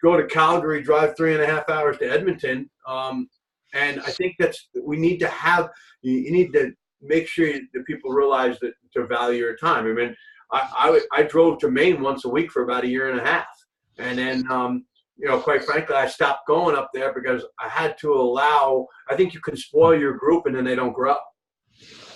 go to Calgary, drive 3.5 hours to Edmonton. And I think we need to have, you need to make sure that people realize that to value your time. I mean, I drove to Maine once a week for about 1.5 years. And then, quite frankly, I stopped going up there because I had to I think you can spoil your group and then they don't grow.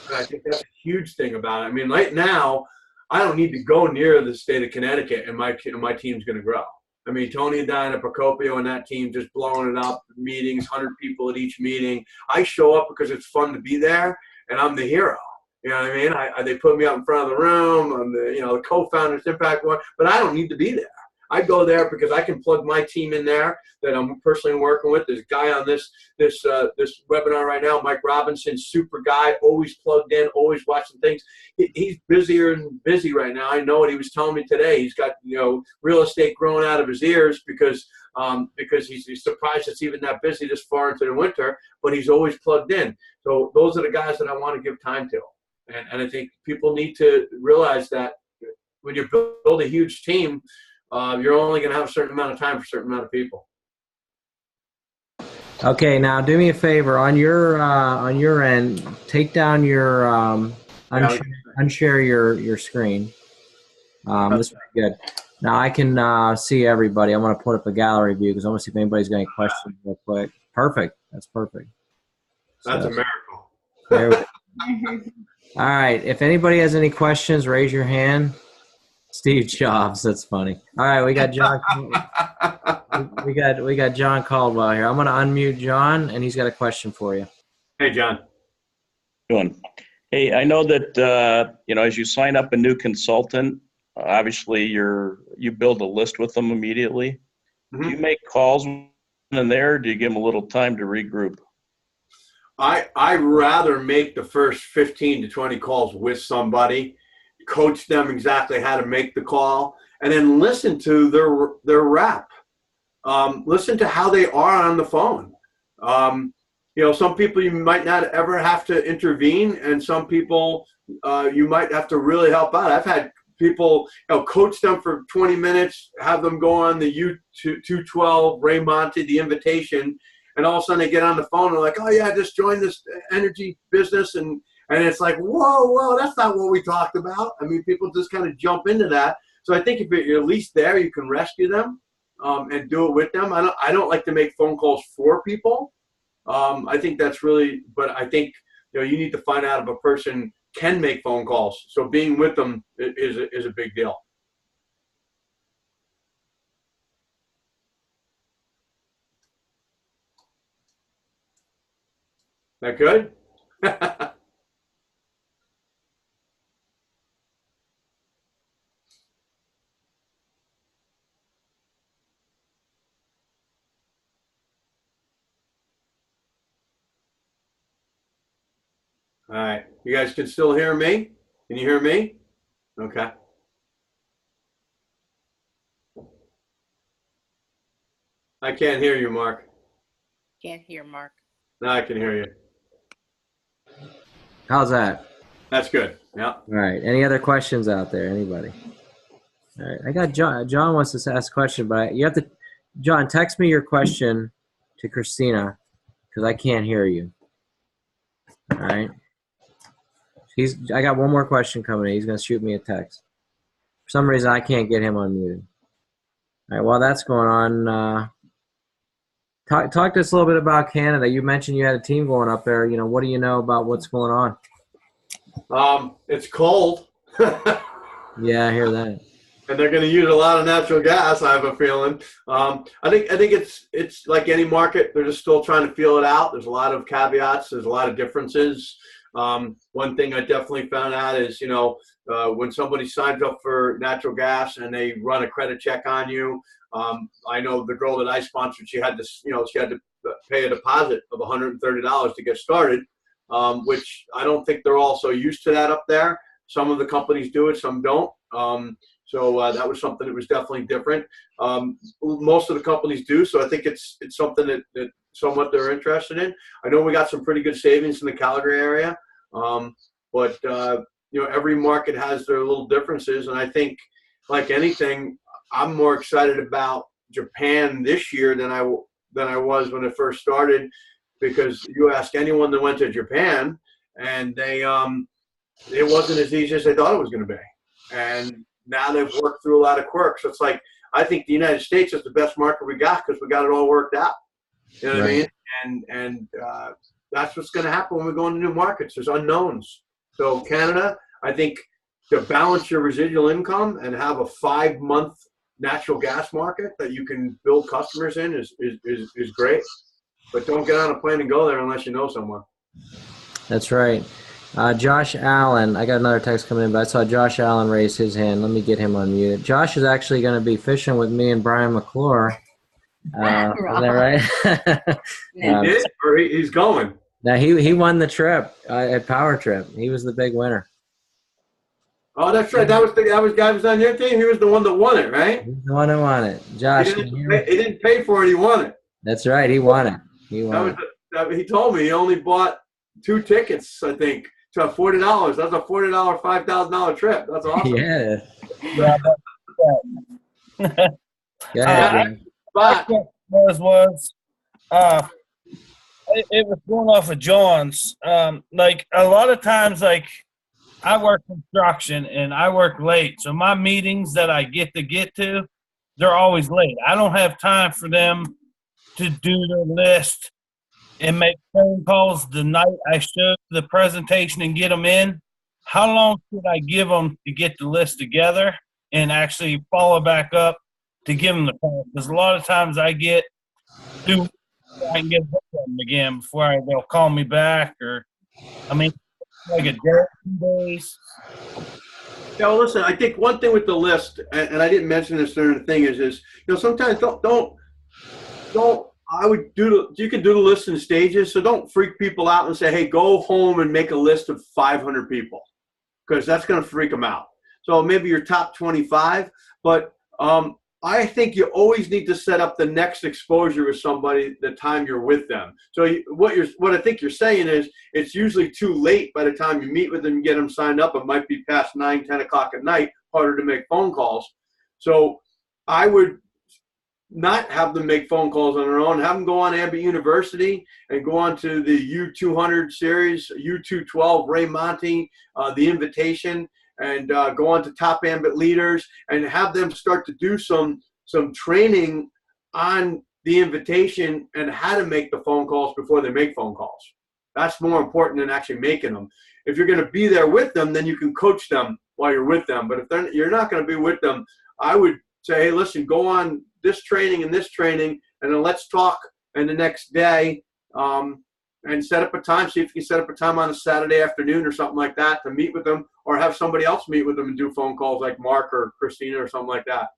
And I think that's a huge thing about it. I mean, right now, I don't need to go near the state of Connecticut, and my team's going to grow. I mean, Tony and Diana Procopio and that team just blowing it up, meetings, 100 people at each meeting. I show up because it's fun to be there, and I'm the hero. You know what I mean? They put me up in front of the room. I'm the co-founders Impact One, but I don't need to be there. I go there because I can plug my team in there that I'm personally working with. There's a guy on this webinar right now, Mike Robinson, super guy, always plugged in, always watching things. He's busier and busy right now. I know what he was telling me today. He's got real estate growing out of his ears because he's surprised it's even that busy this far into the winter. But he's always plugged in. So those are the guys that I want to give time to, and I think people need to realize that when you build a huge team, you're only going to have a certain amount of time for a certain amount of people. Okay, now do me a favor on your end. Take down your unshare your screen. This is pretty good. Now I can see everybody. I want to put up a gallery view because I want to see if anybody's got any questions real quick. Perfect. That's perfect. That's a miracle. There we go. All right. If anybody has any questions, raise your hand. Steve Jobs. That's funny. All right, we got John. we got John Caldwell here. I'm going to unmute John, and he's got a question for you. Hey, John. Doing. Hey, I know that as you sign up a new consultant, obviously you build a list with them immediately. Mm-hmm. Do you make calls in there? Or do you give them a little time to regroup? I'd rather make the first 15 to 20 calls with somebody, coach them exactly how to make the call, and then listen to their rep. Listen to how they are on the phone. Some people you might not ever have to intervene, and some people you might have to really help out. I've had people, coach them for 20 minutes, have them go on the U212, Ray Monty, the invitation, and all of a sudden they get on the phone and they're like, oh yeah, I just joined this energy business, and it's like, whoa, that's not what we talked about. I mean, people just kind of jump into that. So I think if you're at least there, you can rescue them and do it with them. I don't like to make phone calls for people. I think that's really, but I think you need to find out if a person can make phone calls. So being with them is a big deal. That good? All right. You guys can still hear me? Can you hear me? Okay. I can't hear you, Mark. Can't hear Mark. No, I can hear you. How's that? That's good. Yeah. All right. Any other questions out there? Anybody? All right. I got John. John wants to ask a question, but you have to, John, text me your question to Christina because I can't hear you. All right. I got one more question coming in. He's going to shoot me a text. For some reason, I can't get him unmuted. All right. While that's going on, talk to us a little bit about Canada. You mentioned you had a team going up there. What do you know about what's going on? It's cold. Yeah, I hear that. And they're going to use a lot of natural gas, I have a feeling. I think it's like any market. They're just still trying to feel it out. There's a lot of caveats. There's a lot of differences. One thing I definitely found out is, when somebody signs up for natural gas and they run a credit check on you, I know the girl that I sponsored, she had to pay a deposit of $130 to get started, which I don't think they're all so used to that up there. Some of the companies do it, some don't. So that was something that was definitely different. Most of the companies do, so I think it's something that somewhat they're interested in. I know we got some pretty good savings in the Calgary area. But every market has their little differences, and I think, like anything, I'm more excited about Japan this year than I was when it first started, because you ask anyone that went to Japan, and they it wasn't as easy as they thought it was going to be, and now they've worked through a lot of quirks. So it's like, I think the United States is the best market we got because we got it all worked out. You know what I mean? And that's what's going to happen when we go into new markets. There's unknowns. So Canada, I think, to balance your residual income and have a 5-month natural gas market that you can build customers in is great. But don't get on a plane and go there unless you know someone. That's right. Josh Allen, I got another text coming in, but I saw Josh Allen raise his hand. Let me get him unmuted. Josh is actually going to be fishing with me and Brian McClure. Is that right? He did, or he's going? Now he won the trip at Power Trip. He was the big winner. Oh, that's right. That was guy was on your team. He was the one that won it, right? He's the one who won it. Josh, he didn't pay for it. He won it. That's right. He won it. He told me he only bought 2 tickets, I think, to $40. That's a $40, $5,000 trip. That's awesome. Yeah. It was going off of John's. Like a lot of times, like I work construction and I work late, so my meetings that I get to, they're always late. I don't have time for them to do their list and make phone calls the night I show the presentation and get them in. How long should I give them to get the list together and actually follow back up to give them the call? Because a lot of times I get to I can get them again before they'll call me back, or like a day, 2 days. Yeah, well, listen, I think one thing with the list, and I didn't mention this during the thing, is sometimes don't. You can do the list in stages, so don't freak people out and say, hey, go home and make a list of 500 people, because that's going to freak them out. So maybe your top 25, but I think you always need to set up the next exposure with somebody the time you're with them. So what I think you're saying is it's usually too late by the time you meet with them and get them signed up. It might be past 9, 10 o'clock at night, harder to make phone calls. So I would not have them make phone calls on their own. Have them go on Ambit University and go on to the U200 series, U212, Ray Monty, the invitation, and go on to Top Ambit Leaders and have them start to do some training on the invitation and how to make the phone calls before they make phone calls. That's more important than actually making them. If you're going to be there with them, then you can coach them while you're with them. But if you're not going to be with them, I would say, hey, listen, go on this training and this training, and then let's talk in the next day, and set up a time. See if you can set up a time on a Saturday afternoon or something like that to meet with them, or have somebody else meet with them and do phone calls like Mark or Christina or something like that.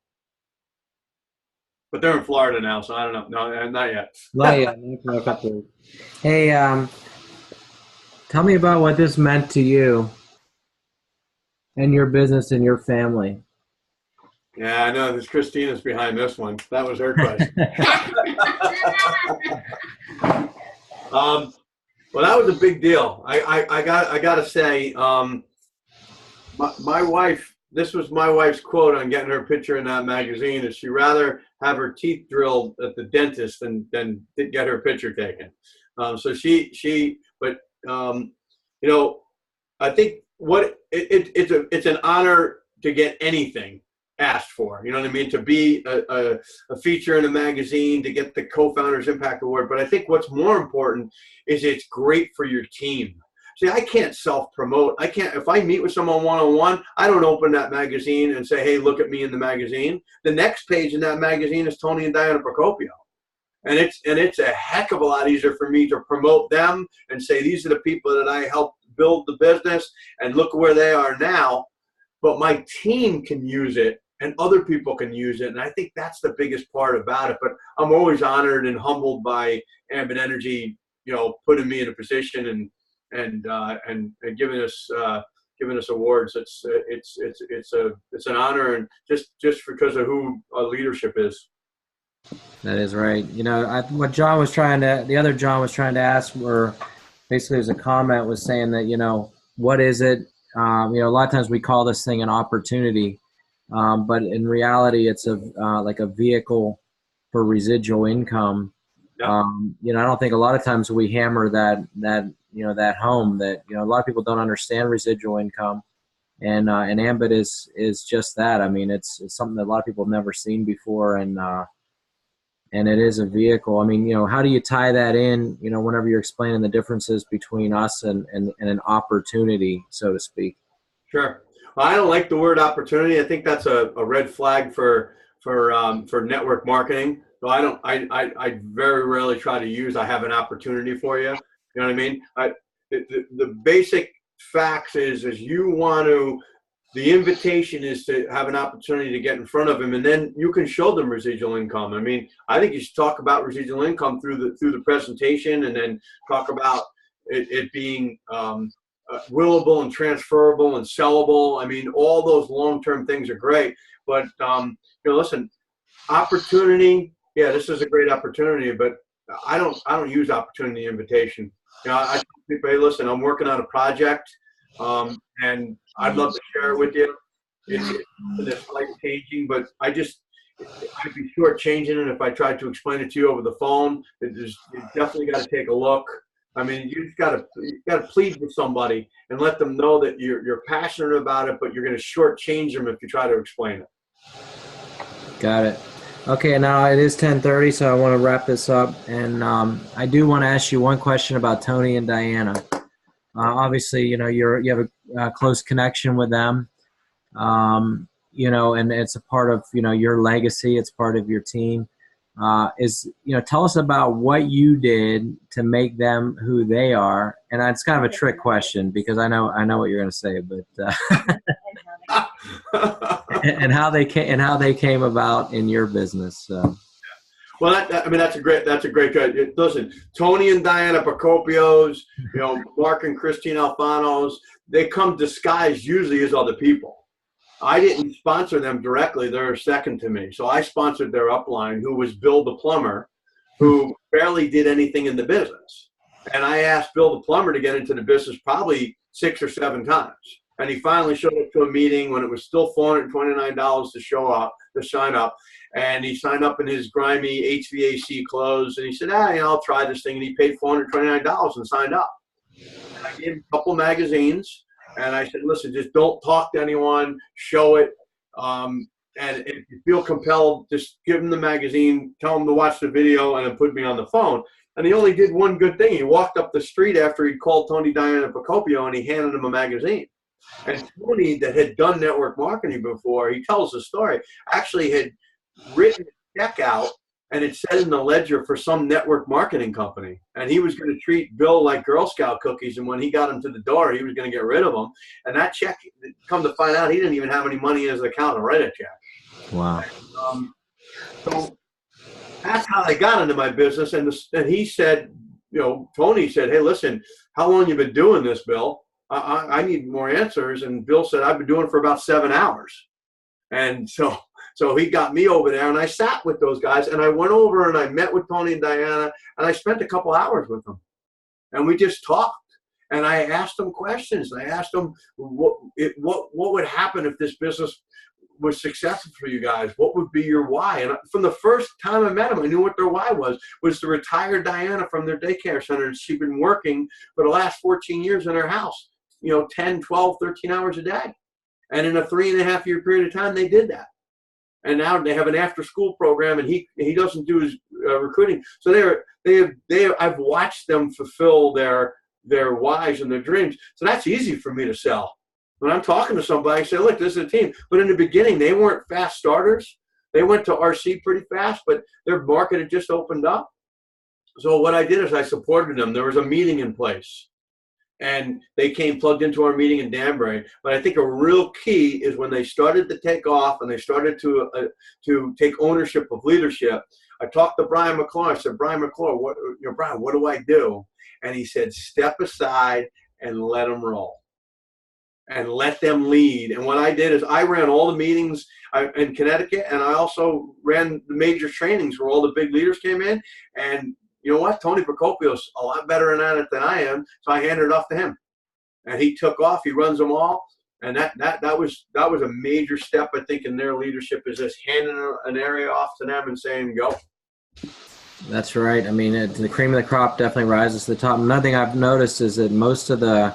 But they're in Florida now, so I don't know. No, not yet. Not yet. Hey, tell me about what this meant to you and your business and your family. Yeah, I know. This Christina's behind this one. That was her question. Well, that was a big deal. I got to say, my wife. This was my wife's quote on getting her picture in that magazine: is she'd rather have her teeth drilled at the dentist than get her picture taken. So but I think it's an honor to get anything asked for, you know what I mean, to be a feature in a magazine, to get the Co-Founders Impact Award. But I think what's more important is it's great for your team. See, I can't self-promote. If I meet with someone one-on-one, I don't open that magazine and say, hey, look at me in the magazine. The next page in that magazine is Tony and Diana Procopio. And it's a heck of a lot easier for me to promote them and say, these are the people that I helped build the business, and look where they are now. But my team can use it, and other people can use it. And I think that's the biggest part about it. But I'm always honored and humbled by Ambit Energy, putting me in a position and giving us awards. It's an honor, and just because of who our leadership is. That is right. What the other John was trying to ask were basically there's a comment was saying that, what is it? A lot of times we call this thing an opportunity, but in reality, it's like a vehicle for residual income. Yeah. I don't think a lot of times we hammer that home, that, a lot of people don't understand residual income. And Ambit is just that. I mean, it's something that a lot of people have never seen before, and it is a vehicle. I mean, how do you tie that in, whenever you're explaining the differences between us and an opportunity, so to speak? Sure. Well, I don't like the word opportunity. I think that's a red flag for network marketing. So I very rarely try to use I have an opportunity for you. You know what I mean? The basic facts is you want to, the invitation is to have an opportunity to get in front of him, and then you can show them residual income. I mean, I think you should talk about residual income through the presentation, and then talk about it being willable and transferable and sellable. I mean, all those long-term things are great, but listen, opportunity. Yeah, this is a great opportunity, but I don't use opportunity invitation. I tell people, hey, listen, I'm working on a project, and I'd love to share it with you. It's life changing, but I'd be shortchanging it if I tried to explain it to you over the phone. You definitely got to take a look. I mean, you got to plead with somebody and let them know that you're passionate about it, but you're going to shortchange them if you try to explain it. Got it. Okay, now it is 10:30, so I want to wrap this up, and I do want to ask you one question about Tony and Diana. Obviously, you have a close connection with them, and it's a part of your legacy. It's part of your team. Tell us about what you did to make them who they are, and it's kind of a trick question because I know what you're going to say, but and how they came about in your business. So. Well, that's a great guy. Listen, Tony and Diana Procopios, Mark and Christine Alfanos, they come disguised usually as other people. I didn't sponsor them directly. They're second to me. So I sponsored their upline, who was Bill the plumber, who barely did anything in the business. And I asked Bill the plumber to get into the business probably 6 or 7 times. And he finally showed up to a meeting when it was still $429 to sign up. And he signed up in his grimy HVAC clothes. And he said, I'll try this thing. And he paid $429 and signed up. And I gave him a couple magazines. And I said, listen, just don't talk to anyone. Show it. And if you feel compelled, just give him the magazine. Tell him to watch the video and then put me on the phone. And he only did one good thing. He walked up the street after he'd called Tony Diana Procopio and he handed him a magazine. And Tony, that had done network marketing before, he tells the story, actually had written a check out and it said in the ledger for some network marketing company. And he was going to treat Bill like Girl Scout cookies. And when he got him to the door, he was going to get rid of them. And that check, come to find out, he didn't even have any money in his account to write a check. Wow. So that's how they got into my business. And he said, Tony said, hey, listen, how long you been doing this, Bill? I need more answers. And Bill said, I've been doing it for about 7 hours. And so he got me over there and I sat with those guys and I went over and I met with Tony and Diana and I spent a couple hours with them and we just talked and I asked them questions. I asked them what would happen if this business was successful for you guys? What would be your why? And from the first time I met them, I knew what their why was to retire Diana from their daycare center. And she'd been working for the last 14 years in her house, 10, 12, 13 hours a day. And in a 3.5-year period of time, they did that. And now they have an after-school program, and he doesn't do his recruiting. So I've watched them fulfill their whys and their dreams. So that's easy for me to sell. When I'm talking to somebody, I say, look, this is a team. But in the beginning, they weren't fast starters. They went to RC pretty fast, but their market had just opened up. So what I did is I supported them. There was a meeting in place. And they came plugged into our meeting in Danbury. But I think a real key is when they started to take off and they started to take ownership of leadership. I talked to Brian McClure. I said, Brian McClure, Brian, what do I do? And he said, step aside and let them roll. And let them lead. And what I did is I ran all the meetings in Connecticut, and I also ran the major trainings where all the big leaders came in. And you know what? Tony Procopio's a lot better at it than I am, so I handed it off to him. And he took off. He runs them all. And that was a major step, I think, in their leadership, is just handing an area off to them and saying, go. That's right. I mean, the cream of the crop definitely rises to the top. Another thing I've noticed is that most of the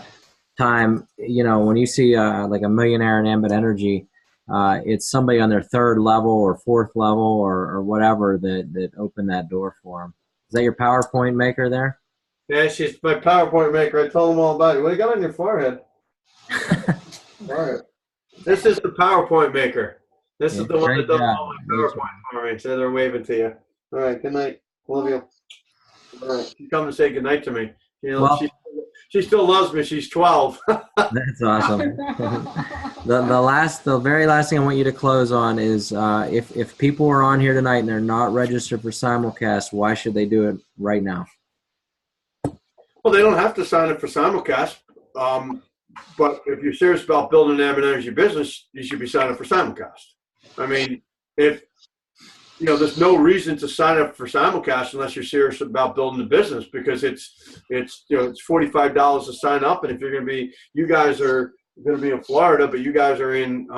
time, when you see like a millionaire in Ambit Energy, it's somebody on their third level or fourth level or whatever that opened that door for them. Is that your PowerPoint maker there? Yeah, she's my PowerPoint maker. I told them all about it. What do you got on your forehead? All right. This is the PowerPoint maker. This is the one that does all my PowerPoint for me. So they're waving to you. All right. Good night. Love you. All right. She's coming to say good night to me. She still loves me. She's 12. That's awesome. The very last thing I want you to close on is if people are on here tonight and they're not registered for simulcast, why should they do it right now? Well, they don't have to sign up for simulcast. But if you're serious about building an Ambit Energy business, you should be signing up for simulcast. I mean, if there's no reason to sign up for simulcast unless you're serious about building the business, because it's $45 to sign up, and if you guys are going to be in Florida, but you guys are in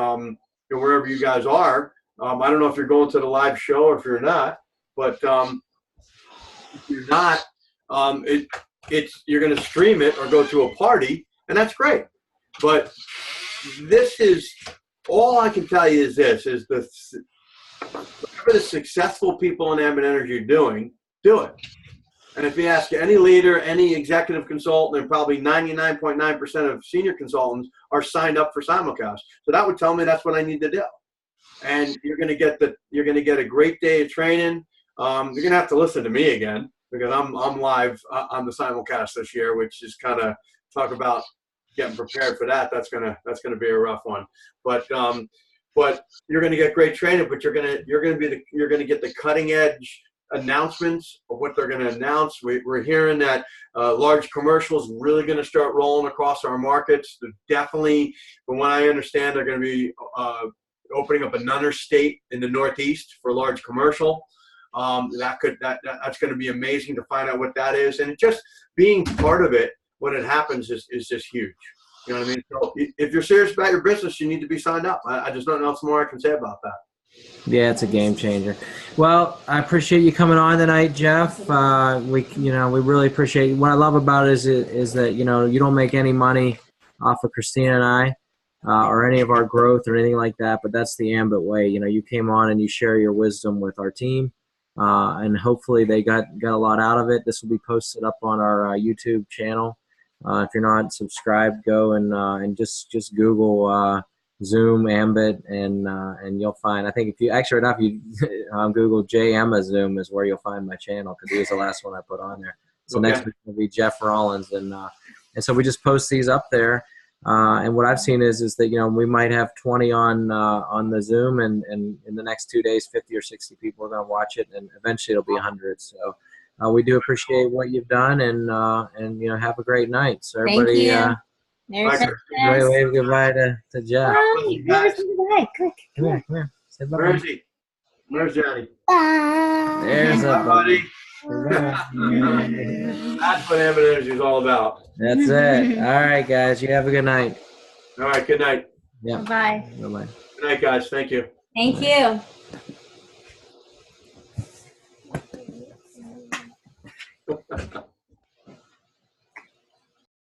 wherever you guys are. I don't know if you're going to the live show or if you're not, but if you're not, you're going to stream it or go to a party, and that's great. But this is all I can tell you is whatever the successful people in Ambit Energy are doing, do it. And if you ask any leader, any executive consultant, and probably 99.9% of senior consultants are signed up for simulcast. So that would tell me that's what I need to do. And you're going to get a great day of training. You're going to have to listen to me again, because I'm live on the simulcast this year, which is kind of talk about getting prepared for that. That's gonna be a rough one. But you're going to get great training. But you're going to get the cutting edge announcements of what they're going to announce. We're hearing that large commercial is really going to start rolling across our markets. They're definitely, from what I understand, they're going to be opening up another state in the Northeast for large commercial. That's going to be amazing to find out what that is, and just being part of it when it happens is just huge. You know what I mean? So if you're serious about your business, you need to be signed up. I just don't know else more I can say about that. Yeah, it's a game changer. Well, I appreciate you coming on tonight, Jeff. We really appreciate it. What I love about it is that you don't make any money off of Christina and I or any of our growth or anything like that. But that's the Ambit way. You came on and you share your wisdom with our team, and hopefully they got a lot out of it. This will be posted up on our YouTube channel. If you're not subscribed, go and just Google Zoom Ambit and you'll find. I think if you actually right now, if you Google J Emma Zoom is where you'll find my channel, because he was the last one I put on there. So okay. Next week will be Jeff Rollins, and so we just post these up there. And what I've seen is that we might have 20 on the Zoom, and in the next 2 days, 50 or 60 people are going to watch it, and eventually it'll be 100. So. We do appreciate what you've done, and have a great night. So everybody, everybody wave goodbye to Jeff. Bye. Quick. Come here. Say bye. Where is he? Where's Johnny? There's buddy. Bye. That's what Ambit Energy is all about. That's it. All right, guys. You have a good night. All right. Good night. Yeah. Bye. Bye. Good night, guys. Thank you. Thank you.